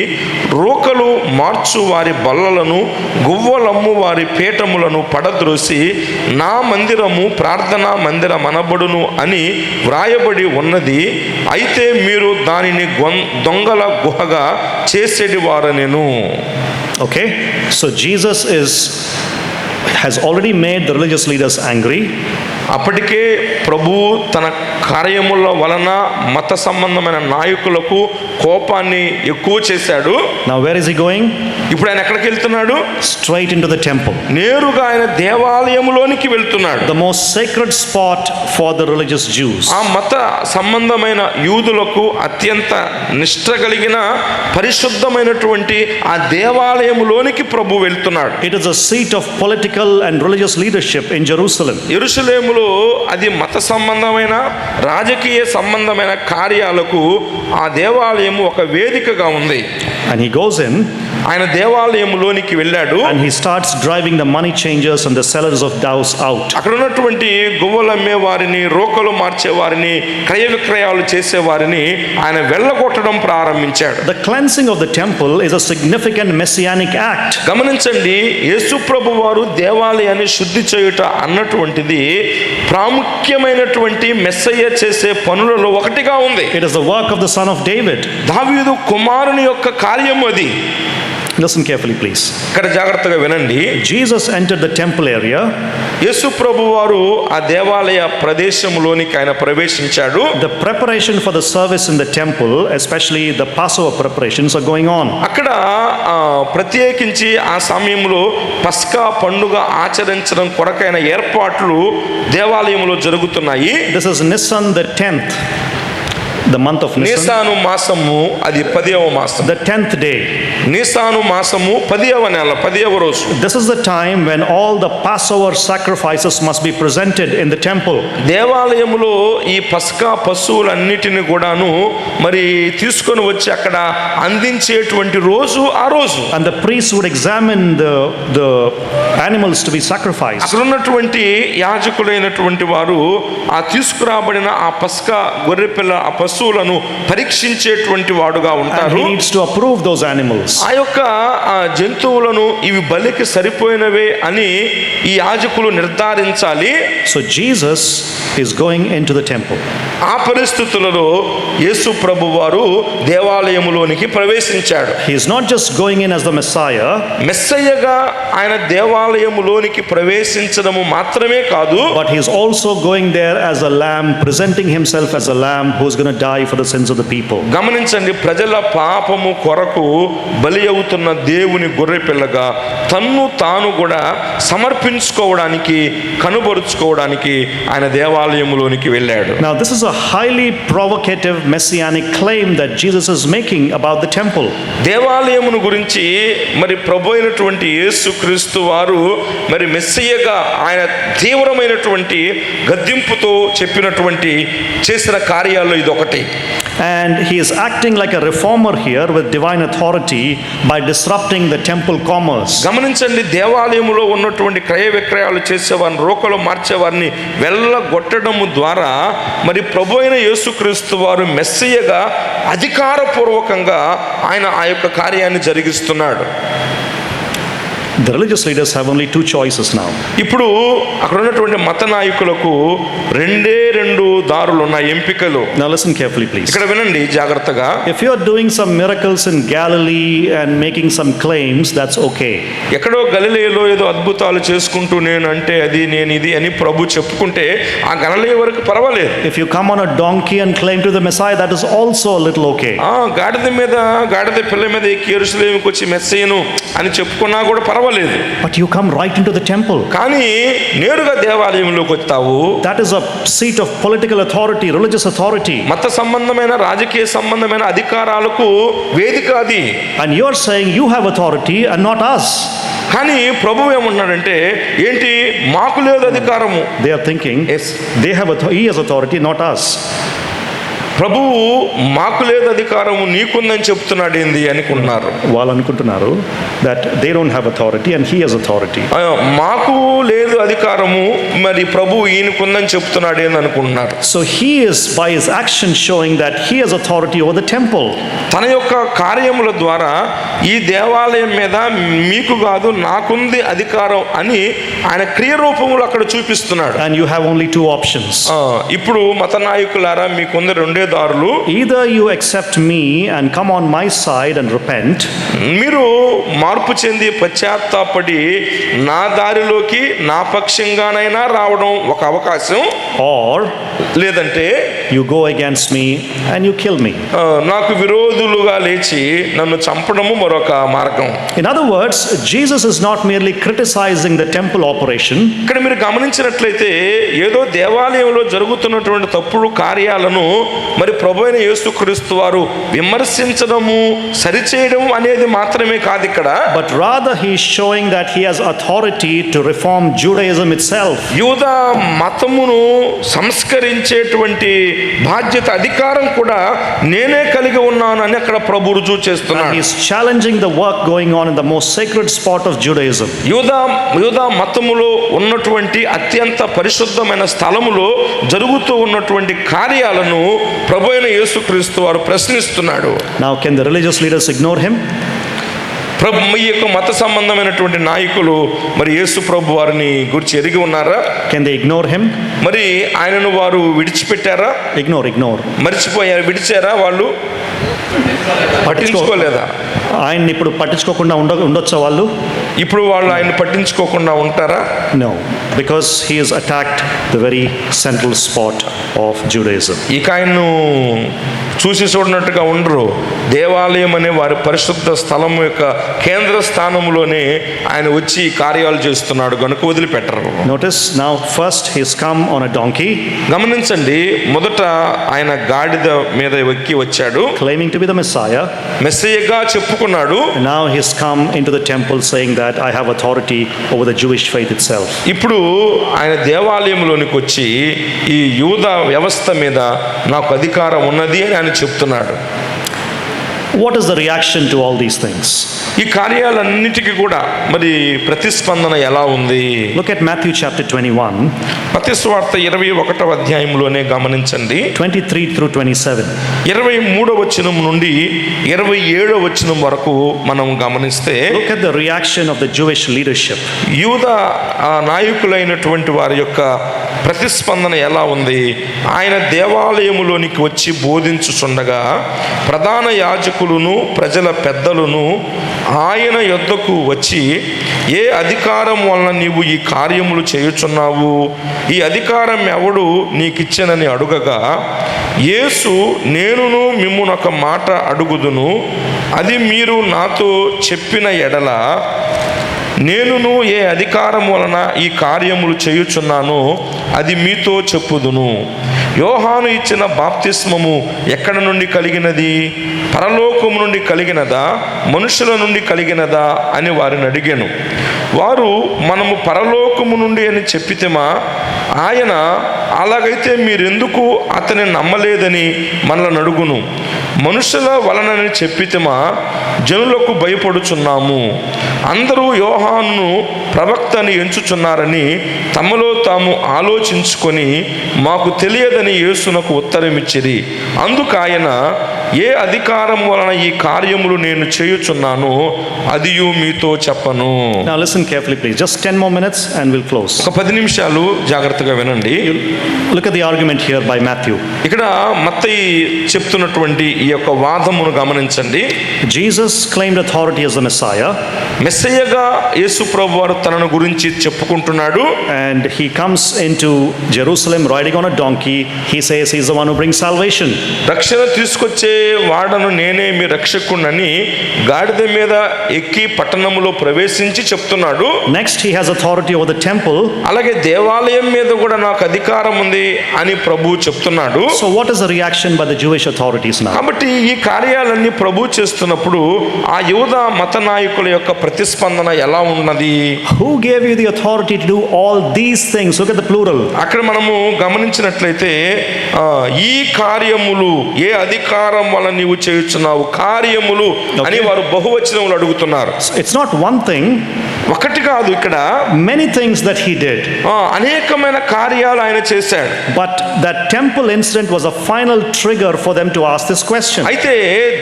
రోకలు మార్చు వారి బల్లలను, గువ్వలమ్ము వారి పీఠములను పడద్రోసి, నా మందిరము ప్రార్థనా మందిరం అనబడును అని వ్రాయబడి ఉన్నది, అయితే మీరు దానిని దొంగల గుహగా చేసేటి వారని. Okay, so Jesus has already made the religious leaders angry. అప్పటికే ప్రభు తన కార్యముల వలన మత సంబంధమైన నాయకులకు కోపాన్ని ఎక్కువ చేశాడు. Now where is he going? ఇప్పుడు ఆయన ఎక్కడికి వెళ్తున్నాడు? Straight into the temple. నేరుగా ఆయన దేవాలయంలోనికి వెళ్తున్నాడు. The most sacred spot for the religious Jews. ఆ మత సంబంధమైన యూదులకు అత్యంత నిష్ఠ కలిగిన పరిశుద్ధమైనటువంటి ఆ దేవాలయంలోనికి ప్రభు వెళ్తున్నాడు. It is a seat of political and religious leadership in Jerusalem. యెరూషలేములో అది మత సంబంధమైన రాజకీయ సంబంధమైన కార్యాలకు ఆ దేవాలయం ఒక వేదికగా ఉంది. And he goes in ఆయన దేవాలయంలోనికి వెళ్ళాడు. and he starts driving the money changers and the sellers of doves out. అక్కడ ఉన్నటువంటి గువ్వలు అమ్మే వారిని, రోకలు మార్చే వారిని, క్రయ విక్రయాలు చేసే వారిని ఆయన వెళ్ళగొట్టడం ప్రారంభించాడు. The cleansing of the temple is a significant messianic act. గమనించండి, యేసు ప్రభు వారు దేవాలయాన్ని శుద్ధి చేయుట అన్నటువంటిది ప్రాముఖ్యమైనటువంటి మెస్సయ్య చేసే పనులలో ఒకటిగా ఉంది. It is the work of the son of David. దావీదు కుమారుని యొక్క కార్యం అది. Listen carefully, please. ఇక్కడ జాగ్రత్తగా వినండి. Jesus entered the temple area. యేసు ప్రభు వారు ఆ దేవాలయ ప్రదేశంలోనికి ఆయన ప్రవేశించాడు. The preparation for the service in the temple, especially the Passover preparations, are going on. అక్కడ ప్రత్యేకించి ఆ సమయంలో పస్కా పండుగ ఆచరించడం కొరకైన ఏర్పాట్లు దేవాలయంలో జరుగుతున్నాయి. This is Nisan the 10th, the month of Nisan. నీసాను మాసము, అది 10వ మాసం. The 10th day. నీసాను మాసము 10వ నెల, 10వ రోజు. This is the time when all the Passover sacrifices must be presented in the temple. దేవాలయములో ఈ పస్కా పశువులన్నిటిని కూడాను మరి తీసుకొని వచ్చి అక్కడ అందించేటువంటి రోజు ఆ రోజు. And the priests would examine the animals to be sacrificed. అక్కడ ఉన్నటువంటి యాజకులైనటువంటి వారు ఆ తీసుకురాబడిన ఆ పస్కా గొర్రెపిల్ల ఆ పశువులను పరీక్షించేటువంటి వాడుగా And ఉంటారు. he needs to approve those animals. ఆ యొక్క జంతువులను ఇవి బలికి సరిపోయినవే అని ఈ యాజకులు నిర్ధారించాలి. So Jesus is going into the temple. ఆ పరిస్థితులలో యేసు ప్రభు వారు దేవాలయములోనికి ప్రవేశించాడు. He is not just going in as the Messiah, మెస్సయ్యగా ఆయన దేవాలయములోనికి ప్రవేశించడము మాత్రమే కాదు, but he is also going there as a lamb, presenting himself as a lamb who is going to die for the sins of the people. గమనించండి, ప్రజల పాపము కొరకు బలి అవుతున్న దేవుని గొర్రె పిల్లగా తన్ను తాను కూడా సమర్పించుకోవడానికి, కనుబరుచుకోవడానికి ఆయన దేవాలయములోనికి వెళ్ళాడు. Now this is a highly provocative messianic claim that Jesus is making about the temple. దేవాలయమును గురించి మరి ప్రభు అయినటువంటి యేసుక్రీస్తు వారు మరి మెస్సియగా ఆయన తీవ్రమైనటువంటి గద్దింపుతో చెప్పినటువంటి చేసిన కార్యాల్లో ఇదొకటి. And he is acting like a reformer here with divine authority by disrupting the temple commerce. గమనించండి, దేవాలయములో ఉన్నటువంటి క్రయ విక్రయాలు చేసేవారిని, రోకలు మార్చేవారిని వెళ్ళగొట్టడము ద్వారా మరి ప్రభు అయిన యేసుక్రీస్తు వారు మెస్సియగా అధికారపూర్వకంగా ఆయన ఆ యొక్క కార్యాన్ని జరిగిస్తున్నాడు. The religious leaders have only two choices now. ఇప్పుడు అక్కడ ఉన్నటువంటి మత నాయకులకు రెండు దారులు ఉన్నాయి, ఎంపికలు. Now listen carefully, please. ఇక్కడ వినండి జాగ్రత్తగా. If you are doing some miracles in Galilee and making some claims, that's okay. ఎక్కడో గలిలయలో ఏదో అద్భుతాలు చేసుకుంటూ నేను ఇది అని ప్రభు చెప్పుకుంటే ఆ గలిలయ వరకు పర్వాలేదు. If you come on a donkey and claim to the Messiah, that is also a little okay. గాడిద పిల్ల మీద ఎక్కి యెరూషలేముకి వచ్చి మెస్సయ్యను అని చెప్పుకున్నా కూడా పర్వాలేదు. But you come right into the temple. కానీ నేరుగా దేవాలయంలోకి వచ్చావు. That is a seat of political authority, religious authority. మత సంబంధమైన, రాజకీయ సంబంధమైన అధికారాలకు వేదిక అది. And you are saying you have authority and not us. కానీ ప్రభు ఏమంటున్నాడంటే, ఏంటి మాకు లేదు అధికారము. They are thinking he has authority, not us. ప్రభువు మాకు లేదు అధికారము, నీకుందని చెప్తున్నాడు ఏంది అనుకుంటున్నారు. వాళ్ళు అనుకుంటున్నారు that they don't have authority and he has authority. మాకు లేదు అధికారము, మరి ప్రభు ఈయనకుందని చెప్తున్నాడు ఏంది అనుకుంటున్నారు. So he is by his action showing that he has authority over the temple. తన యొక్క కార్యముల ద్వారా ఈ దేవాలయం మీద మీకు కాదు నాకుంది అధికారం అని ఆయన క్రియ రూపములు అక్కడ చూపిస్తున్నాడు. And you have only two options. ఇప్పుడు మత నాయకులారా, మీకుంది రెండే దారులు. Either you accept me and come on my side and repent. మీరు మార్పు చెంది పశ్చాత్తాపడి నా దారిలోకి నా పక్షంగానైనా రావడం ఒక అవకాశం. Or లేదంటే you go against me and you kill me. నాకు విరోధులుగా లేచి నన్ను చంపడము మరొక మార్గం. In other words, Jesus is not merely criticizing the temple operation. ఇక్కడ మీరు గమనించినట్లయితే ఏదో దేవాలయంలో జరుగుతున్నటువంటి తప్పుడు కార్యాలను మరి ప్రభువైన యేసుక్రీస్తు వారు విమర్శించడము సరిచేయడం అనేది మాత్రమే కాదు ఇక్కడ. But rather he is showing that he has authority to reform Judaism itself. యూదా మతమును సంస్కరించేటువంటి బాధ్యత అధికారం కూడా నేనే కలిగి ఉన్నాను అని అక్కడ ప్రభు రుజువు చేస్తున్నాడు. He is challenging the work going on in the most sacred spot of Judaism. యూదా మతములో ఉన్నటువంటి అత్యంత పరిశుద్ధమైన స్థలములో జరుగుతూ ఉన్నటువంటి కార్యాలను ప్రభువైన యేసుక్రీస్తు వారు ప్రశ్నిస్తున్నాడు. Now can the religious leaders ignore him? ఈ యొక్క మత సంబంధమైనటువంటి నాయకులు మరి యేసు ప్రభు వారిని గురించి ఎరిగి ఉన్నారా? Can they ignore him? మరి ఆయనను వారు విడిచిపెట్టారా? Ignore. మర్చిపోయారు, విడిచారా? వాళ్ళు పట్టించుకోలేదా? ఆయన ఇప్పుడు పట్టించుకోకుండా ఉండొచ్చా వాళ్ళు? ఇప్పుడు వాళ్ళు ఆయన పట్టించుకోకుండా ఉంటారా? No, because he has attacked the very central spot of Judaism. ఇక ఆయన్ను చూసి చూడనట్టుగా ఉండరు. దేవాలయం అనే వారి పరిశుద్ధ స్థలం యొక్క కేంద్ర స్థానంలోనే ఆయన వచ్చి కార్యాలు చేస్తున్నాడు కనుక వదిలిపెట్టరు. Notice now first he has come on a donkey. గమనించండి, మొదట ఆయన గాడిద మీద ఎక్కి వచ్చాడు, claiming to be the Messiah. మెస్సీయగా చెప్పుకున్నాడు. Now he has come into the temple saying that I have authority over the Jewish faith itself. ఇప్పుడు ఆయన దేవాలయంలోనికి వచ్చి ఈ యూదా వ్యవస్థ మీద నాకు అధికారం ఉన్నది అని ఆయన చెప్తున్నాడు. What is the reaction to all these things? ఈ కార్యాలన్నిటికీ కూడా మరి ప్రతిస్పందన ఎలా ఉంది? Look at Matthew chapter 21. మత్తయి సువార్త 21వ అధ్యాయంలోనే గమనించండి, 23 through 27. 23వ వచనం నుండి 27వ వచనం వరకు మనం గమనిస్తే, Look at the reaction of the Jewish leadership. యూదా నాయకులైనటువంటి వారి యొక్క ప్రతిస్పందన ఎలా ఉంది? ఆయన దేవాలయములోనికి వచ్చి బోధించుచుండగా ప్రధాన యాజకులను ప్రజల పెద్దలను ఆయన యొద్దకు వచ్చి, ఏ అధికారం వలన నీవు ఈ కార్యములు చేయుచున్నావు? ఈ అధికారం ఎవడు నీకిచ్చెనని అడుగగా, యేసు, నేనును మిమ్మును ఒక మాట అడుగుదును, అది మీరు నాతో చెప్పిన ఎడల నేనును ఏ అధికారం వలన ఈ కార్యములు చేయుచున్నానో అది మీతో చెప్పుదును. యోహాను ఇచ్చిన బాప్తిస్మము ఎక్కడ నుండి కలిగినది? పరలోకము నుండి కలిగినదా, మనుషుల నుండి కలిగినదా అని వారిని అడిగాను. వారు, మనము పరలోకము నుండి అని చెప్పితేమా? ఆయన, అలాగైతే మీరెందుకు అతని నమ్మలేదని మనల్ని అడుగును. మనుషుల వలనని చెప్పితేమా? జనులకు భయపడుచున్నాము. అందరూ యోహానును ప్రవక్తని ఎంచుచున్నారని తమలో తాము ఆలోచించుకొని మాకు తెలియదని యేసునకు ఉత్తరమిచ్చిరి. అందుకు ఆయన, ఏ అధికారం వలన ఈ కార్యములు నేను చేయుచున్నానో అదియు మీతో చెప్పను. Now listen carefully please. Just 10 more minutes and we'll close. ఒక 10 నిమిషాలు జాగ్రత్తగా వినండి. Look at the argument here by Matthew. ఇక్కడ మత్తయి చెప్తున్నటువంటి ఈ యొక్క వాదమును గమనించండి. Jesus claimed authority as the Messiah. మెస్సయ్యగా యేసు ప్రభు వారు తనను గురించి చెప్పుకుంటున్నాడు. And he comes into Jerusalem riding on a donkey. He says he's the one who brings salvation. రక్షణ తీసుకొచ్చే వాడను నేనే మీ రక్షకుణ్ణని గాడిద మీద ఎక్కి పట్టణంలో ప్రవేశించి చెప్తున్నాడు. Next he has authority over the temple. అలాగే దేవాలయం మీద కూడా నాకు అధికారం ఉంది అని ప్రభు చెప్తున్నాడు. So what is the reaction by the Jewish authorities now? కాబట్టి ఈ కార్యాలన్నీ ప్రభు చేస్తున్నప్పుడు ఆ యూదా మత నాయకుల యొక్క ప్రతిస్పందన ఎలా ఉన్నది? Who gave you the authority to do all these things? Look at the plural. అక్కడ మనము గమనించినట్లయితే ఈ కార్యములు ఏ అధికారం వల్ల నీవు చేయుచున్నావు? కార్యములు అని వారు బహువచనములు అడుగుతున్నారు. It's not one thing. ఒకటి కాదు, ఇక్కడ many things that he did. అనేకమైన కార్యాలు ఆయన చేశాడు. But that temple incident was a final trigger for them to ask this question. అయితే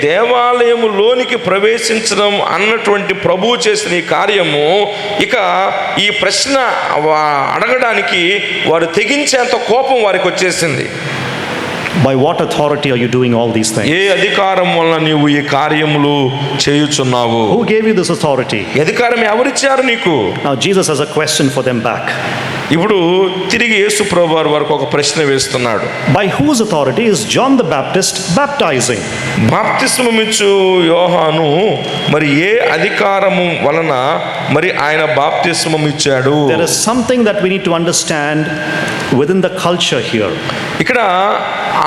దేవాలయములోనికి ప్రవేశించడం అన్నటువంటి ప్రభువు చేసిన ఈ కార్యము ఇక ఈ ప్రశ్న అడగడానికి వారు తెగించేంత కోపం వారికి వచ్చేసింది. By what authority are you doing all these things? ఏ అధికారం వలన నీవు ఈ కార్యములు చేయుచున్నావు? Who gave you this authority? అధికారం ఎవరిచ్చారు నీకు? Now Jesus has a question for them back. ఇప్పుడు తిరిగి యేసు ప్రభువారు వారికి ఒక ప్రశ్న వేస్తున్నాడు. By whose authority is John the Baptist baptizing? బాప్తిస్మమిచ్చు యోహాను మరి ఏ అధికారము వలన మరి ఆయన బాప్తిస్మం ఇచ్చాడు? There is something that we need to understand within the culture here. ఇక్కడ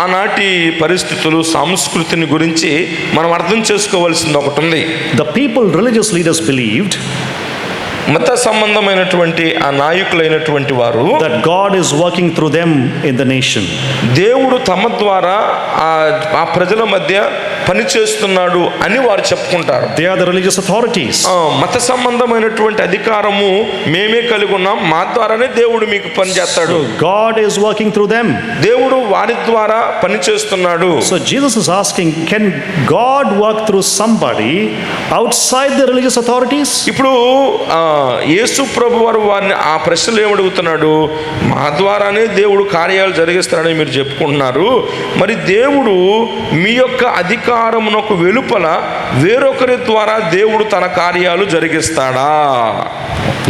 ఆనాటి పరిస్థితులు సంస్కృతిని గురించి మనం అర్థం చేసుకోవాల్సింది ఒకటి ఉంది. The people, religious leaders believed మత సంబంధమైనటువంటి ఆ నాయకులైనటువంటి వారు that God is working through them in the nation. దేవుడు తమ ద్వారా ఆ ప్రజల మధ్య పనిచేస్తున్నాడు అని వారు చెప్పుకుంటారు. They are the religious authorities. మత సంబంధమైనటువంటి అధికారము మేమే కలిగి ఉన్నాం, మా ద్వారానే దేవుడు మీకు పని చేస్తాడు. So God is working through them. దేవుడు వారి ద్వారా పని చేస్తున్నాడు. So Jesus is asking, can God work through somebody outside the religious authorities? ఇప్పుడు యేసు ప్రభు వారు వారిని ఆ ప్రశ్నలు ఏమడుగుతున్నాడు? మా ద్వారానే దేవుడు కార్యాలు జరిగిస్తాడని మీరు చెప్పుకుంటున్నారు, మరి దేవుడు మీ యొక్క అధికారమునకు వెలుపల వేరొకరి ద్వారా దేవుడు తన కార్యాలు జరిగిస్తాడా?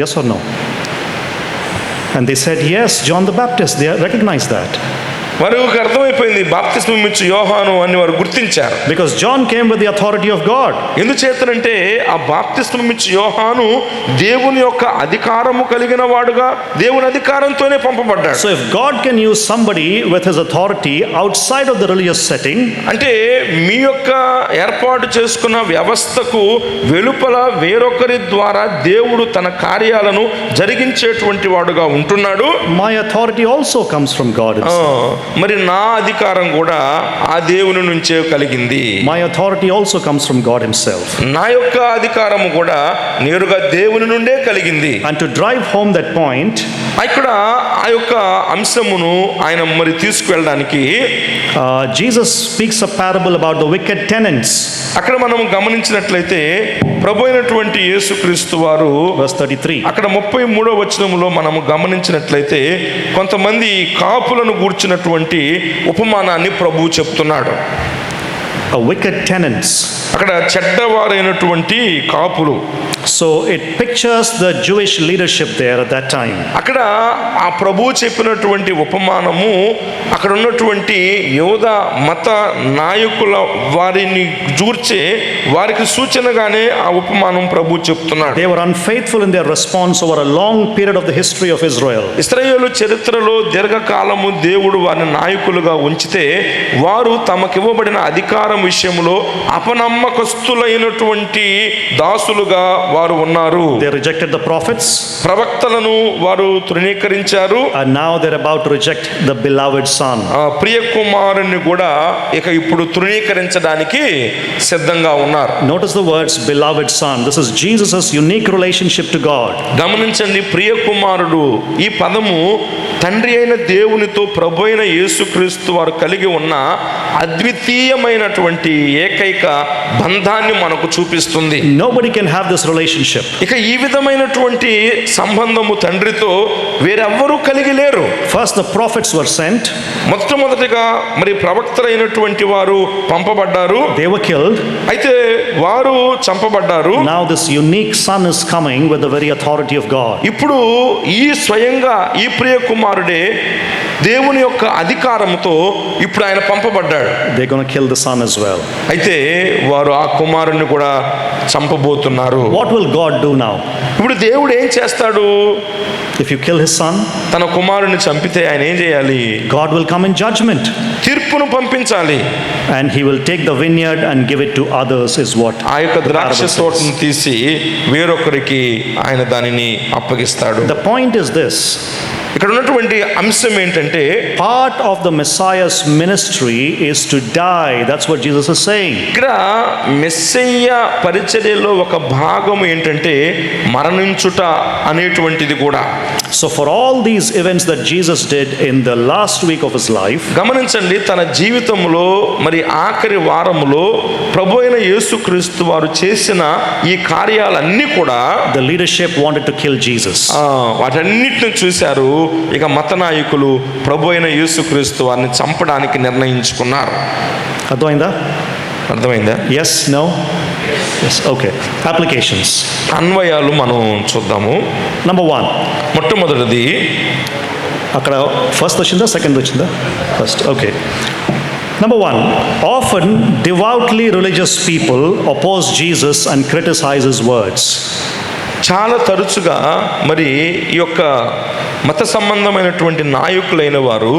Yes or no? And they said yes, John the Baptist. They recognized that. వారికి అర్థమైపోయింది బాప్తిస్మం ఇచ్చు యోహాను అని వారు గుర్తించారు. Because John came with the authority of God. ఎందుచేతనంటే ఆ బాప్తిస్మం ఇచ్చు యోహాను దేవుని యొక్క అధికారము కలిగిన వాడుగా దేవుని అధికారంతోనే పంపబడ్డాడు. So if God can use somebody with his authority outside of the religious setting, అంటే మీ యొక్క ఏర్పాటు చేసుకున్న వ్యవస్థకు వెలుపల వేరొకరి ద్వారా దేవుడు తన కార్యాలను జరిగించేటువంటి వాడుగా ఉంటున్నాడు. my authority also comes from God himself. మరి నా అధికారం కూడా ఆ దేవుని నుంచే కలిగింది. My authority also comes from God himself. నా యొక్క అధికారము కూడా నేరుగా దేవుని నుండే కలిగింది. And to drive home that point, ఇక్కడ ఆ యొక్క అంశమును ఆయన మరి తీసుకువెళ్ళడానికి Jesus speaks a parable about the wicked tenants. అక్కడ మనం గమనించినట్లయితే ప్రభు అయినటువంటి యేసుక్రీస్తు వారు Verse 33. అక్కడ 33వ వచనములో మనము గమనించినట్లయితే కొంతమంది కాపులను గూర్చినటువంటి ఉపమానాన్ని ప్రభువు చెప్తున్నాడు. Wicked tenants. అక్కడ చెడ్డవారైనటువంటి కాపులు. So it pictures the Jewish leadership there at that time. అక్కడ ఆ ప్రభువు చెప్పినటువంటి ఉపమానము అక్కడ ఉన్నటువంటి యోధ మత నాయకుల వారిని జూర్చే వారికి సూచనగానే ఆ ఉపమానం ప్రభువు చెప్తున్నాడు. They were unfaithful in their response over a long period of the history of Israel. ఇశ్రాయేలు చరిత్రలో దీర్ఘకాలము దేవుడు వారిని నాయకులుగా ఉంచితే వారు తమకివ్వబడిన అధికారం విషయంలో అపనమ్మకస్తులైనటువంటి దాసులుగా వారు ఉన్నారు. They rejected the prophets. ప్రవక్తలను వారు తృణీకరించారు. And now they're about to reject the beloved son. ప్రియ కుమారుని కూడా ఇక ఇప్పుడు తృణీకరించడానికి సిద్ధంగా ఉన్నారు. Notice the words beloved son. This is Jesus' unique relationship to God. గమనించండి, ప్రియ కుమారుడు ఈ పదము తండ్రి అయిన దేవునితో ప్రభు అయిన యేసుక్రీస్తు వారు కలిగి ఉన్న అద్వితీయమైనటువంటి ఏకైక బంధాన్ని మనకు చూపిస్తుంది. Nobody can have this relationship. ఇక ఈ విధమైనటువంటి సంబంధము తండ్రితో వేరెవ్వరూ కలిగి లేరు. First the prophets were sent. మొట్టమొదటిగా మరి ప్రవక్తలైనటువంటి వారు పంపబడ్డారు. They were killed. అయితే వారు చంపబడ్డారు. Now this unique son is coming with the very authority of God. ఇప్పుడు ఈ స్వయంగా ఈ ప్రియ కుమారుడే దేవుని యొక్క అధికారముతో ఇప్పుడు ఆయన పంపబడ్డాడు. They're going to kill the son as well. అయితే వారు ఆ కుమారుని కూడా చంపబోతున్నారు. What will God do now? ఇప్పుడు దేవుడు ఏం చేస్తాడు? If you kill his son, తన కుమారుని చంపితే ఆయన ఏం చేయాలి? God will come in judgment. తీర్పును పంపించాలి. And he will take the vineyard and give it to others, is what ఆ యొక్క the ద్రాక్ష parable తోటను says. తీసి వేరొకరికి ఆయన దానిని అప్పగిస్తాడు. The point is this. ఇక్కడ ఉన్నటువంటి అంశం ఏంటంటే Part of the Messiah's ministry is to die. That's what Jesus is saying. ఇక్కడ మెస్సయ్య పరిచర్యలో ఒక భాగం ఏంటంటే మరణించుట అనేటువంటిది కూడా. So for all these events that Jesus did in the last week of his life, గమనించండి, తన జీవితంలో మరి ఆఖరి వారములో ప్రభు అయిన యేసుక్రీస్తు వారు చేసిన ఈ కార్యాలన్నీ కూడా the leadership wanted to kill Jesus. వాటన్నిటిని చూశారు. ఇక మత నాయకులు ప్రభు అయిన యేసుక్రీస్తు వారిని చంపడానికి నిర్ణయించుకున్నారు. అర్థమైందా? అర్థమైందా? Yes, no? Yes, okay. Applications. అన్వయాలు మనం చూద్దాము. Number 1. మొట్టమొదటిది అక్కడ ఫస్ట్ వచ్చిందా సెకండ్ వచ్చిందా? First, okay. Number 1, often devoutly religious people oppose Jesus and criticize his words. చాలా తరచుగా మరి ఈ యొక్క మత సంబంధమైనటువంటి నాయకులైన వారు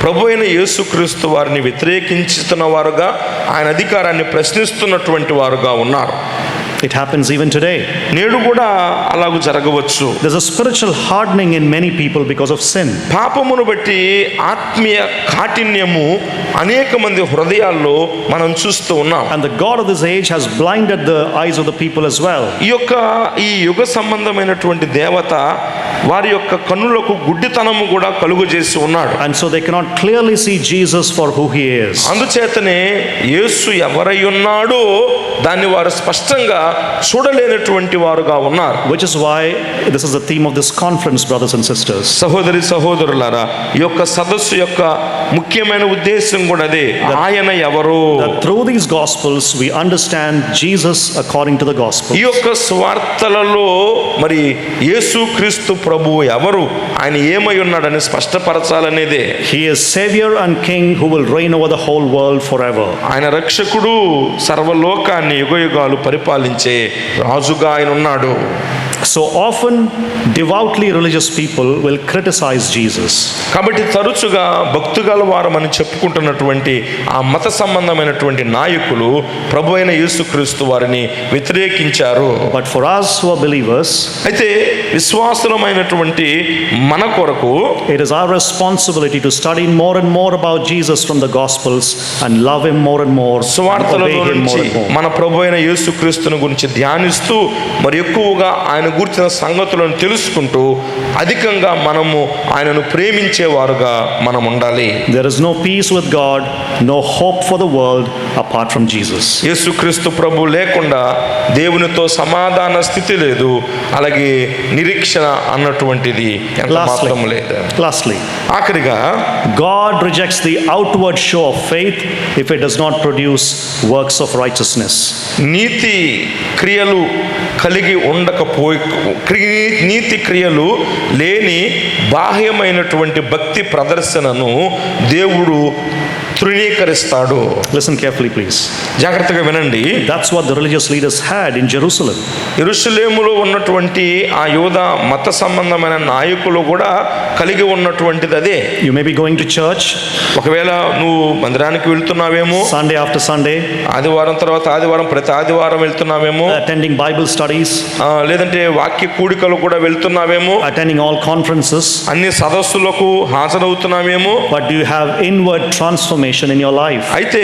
ప్రభు అయిన యేసుక్రీస్తు వారిని వ్యతిరేకించుతున్న వారుగా, ఆయన అధికారాన్ని ప్రశ్నిస్తున్నటువంటి వారుగా ఉన్నారు. It happens even today. నేడు కూడా అలాగూ జరగవచ్చు. There's a spiritual hardening in many people because of sin. పాపమును బట్టి ఆత్మీయ కాఠిన్యము అనేక మంది హృదయాల్లో మనం చూస్తూ ఉన్నాం. And the god of this age has blinded the eyes of the people as well. ఈ యుగ సంబంధమైనటువంటి దేవత వారి యొక్క కన్నులకు గుడ్డితనము కూడా కలుగు చేసి ఉన్నాడు. And so they cannot clearly see Jesus for who he is. అందుచేతనే యేసు ఎవరై ఉన్నాడో దాన్ని వారు స్పష్టంగా చూడలేనటువంటి వారుగా ఉన్నారు. Which is why this is the theme of this conference, brothers and sisters. సహోదరి సహోదరులారా, ఈ యొక్క సదస్సు యొక్క ముఖ్యమైన ఉద్దేశం కూడా అదే, ఆయన ఎవరు. That through these gospels we understand Jesus according to the gospel. ఈ యొక్క స్వార్థలలో మరి యేసుక్రీస్తు ప్రభువు ఎవరు, ఆయన ఏమై ఉన్నాడని స్పష్టపరచాలనేదే. He is Savior and King who will reign over the whole world forever. ఆయన రక్షకుడు, సర్వలోకాన్ని యుగయుగాలు పరిపాలించే రాజుగా ఆయన ఉన్నాడు. So often devoutly religious people will criticize Jesus. కాబట్టి తరచుగా భక్తుగల వారమని చెప్పుకుంటున్నటువంటి ఆ మత సంబంధమైనటువంటి నాయకులు ప్రభు అయిన యేసుక్రీస్తు వారిని వ్యతిరేకించారు. But for us who are believers, అయితే విశ్వాసులమైనటువంటి మన కొరకు it is our responsibility to study more and more about Jesus from the gospels and love him more and more, and స్వార్థలలో obey him more నుంచి and more. మన ప్రభు అయిన యేసుక్రీస్తుని గురించి ధ్యానిస్తూ మరి ఎక్కువగా ఆయన గురించిన సంగతులను తెలుసుకుంటూ అధికంగా మనము ఆయనను ప్రేమించేవారుగా మనం ఉండాలి. There is no peace with God, no hope for the world apart from Jesus. యేసుక్రీస్తు ప్రభు లేకుండా దేవునితో సమాధాన స్థితి లేదు, అలాగే నిరీక్షణ అన్నటువంటిది ఎంత మాత్రం లేదు. Lastly, ఆఖరిగా God rejects the outward show of faith if it does not produce works of righteousness. నీతి క్రియలు కలిగి నీతి క్రియలు లేని బాహ్యమైనటువంటి భక్తి ప్రదర్శనను దేవుడు తృణీకరిస్తాడు. Listen carefully, please. జాగ్రత్తగా వినండి. That's what the religious leaders had in Jerusalem. యెరూషలేములో ఉన్నటువంటి ఆ యూదా మత సంబంధమైన నాయకులు కూడా కలిగి ఉన్నటువంటిది అదే. You may be going to church ఒకవేళ నువ్వు మందిరానికి వెళ్తున్నావేమో, Sunday after Sunday, ఆదివారం తర్వాత ఆదివారం, ప్రతి ఆదివారం వెళ్తున్నావేమో, attending Bible studies, లేదంటే వాక్య కూడికలు కూడా వెళ్తున్నావేమో, attending all conferences, అన్ని సదస్సులకు హాజరవుతున్నావేమో. but do you have inward transformation in your life? అయితే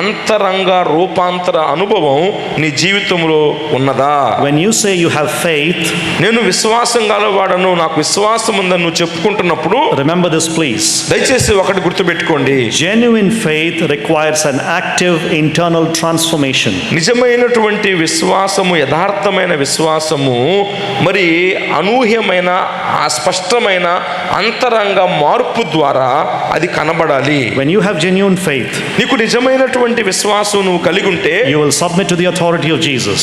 అంతరంగ రూపాంతర అనుభవం నీ జీవితంలో ఉన్నదా? When you say you have faith, నేను విశ్వాసం గలవాడను, నాకు విశ్వాసం ఉందని నువ్వు చెప్పుకుంటున్నప్పుడు remember this please. దయచేసి ఒకటి గుర్తుపెట్టుకోండి. Genuine faith requires an active internal transformation. నిజమైనటువంటి విశ్వాసము, యథార్థమైన విశ్వాసము మరి అనూహ్యమైన స్పష్టమైన అంతరంగ మార్పు ద్వారా అది కనబడాలి. When you have genuine faith, నీకు నిజమైనటువంటి విశ్వాసం నువ్వు కలిగి ఉంటే you will submit to the authority of Jesus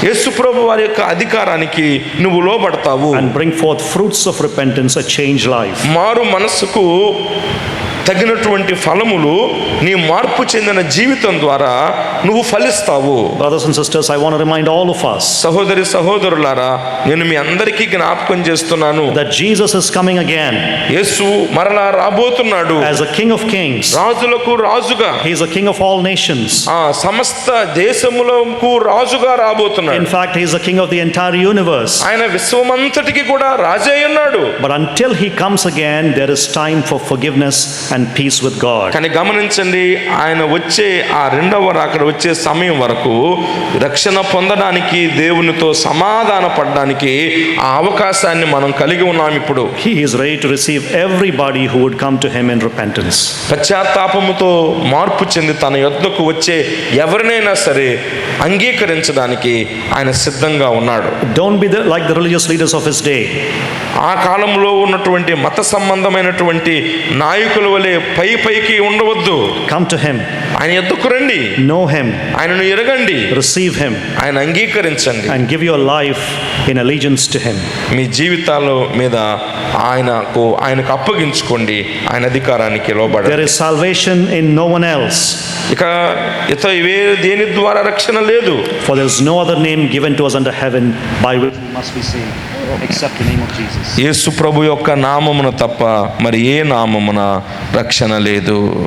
యేసు ప్రభు వారి యొక్క అధికారానికి నువ్వు లోబడతావు. and bring forth fruits of repentance, a changed life. మారు మనస్సుకు తగినటువంటి ఫలములు నీ మార్పు చెందిన జీవితం ద్వారా నువ్వు ఫలిస్తావు. Brothers and sisters, I want to remind all of us సహోదరి సహోదరులారా, నేను మీ అందరికీ జ్ఞాపకం చేస్తున్నాను, that Jesus is coming again యేసు మరలా రాబోతున్నాడు as a King of Kings. రాజులకు రాజుగా. He is a King of all nations. సమస్త దేశములకు రాజుగా రాబోతున్నాడు. In fact, he is the King of the entire universe. ఆయన విశ్వమంతటికి కూడా రాజే ఉన్నాడు. But until he comes again, there is time for forgiveness and peace with God. కానీ గమనించండి, ఆయన వచ్చే ఆ రెండవ రాకడ వచ్చే సమయం వరకు రక్షణ పొందడానికి, దేవునితో సమాధాన పడడానికి ఆ అవకాశాన్ని మనం కలిగి ఉన్నాం. ఇప్పుడు He is ready to receive everybody who would come to him in repentance. పశ్చాత్తాపముతో మార్పు చెంది తన యొద్దకు వచ్చే ఎవరినైనా సరే అంగీకరించడానికి ఆయన సిద్ధంగా ఉన్నాడు. Don't be like the religious leaders of his day. ఆ కాలంలో ఉన్నటువంటి మత సంబంధమైనటువంటి నాయకుల వలె వలె పైకి ఉండవద్దు. Come to him, ఆయన ఎద్దుకు రండి, know him, ఆయనను ఎరగండి, receive him, ఆయన అంగీకరించండి, and give your life in allegiance to him. మీ జీవితాల మీద ఆయనకు అప్పగించుకోండి, ఆయన అధికారానికి లోబడండి. There is salvation in no one else, ఇక దేని ద్వారా రక్షణ లేదు. for there is no other name given to us under heaven by which we must be saved except the name of Jesus. యేసు ప్రభు యొక్క నామమున తప్ప మరి ఏ నామమున రక్షణ లేదు.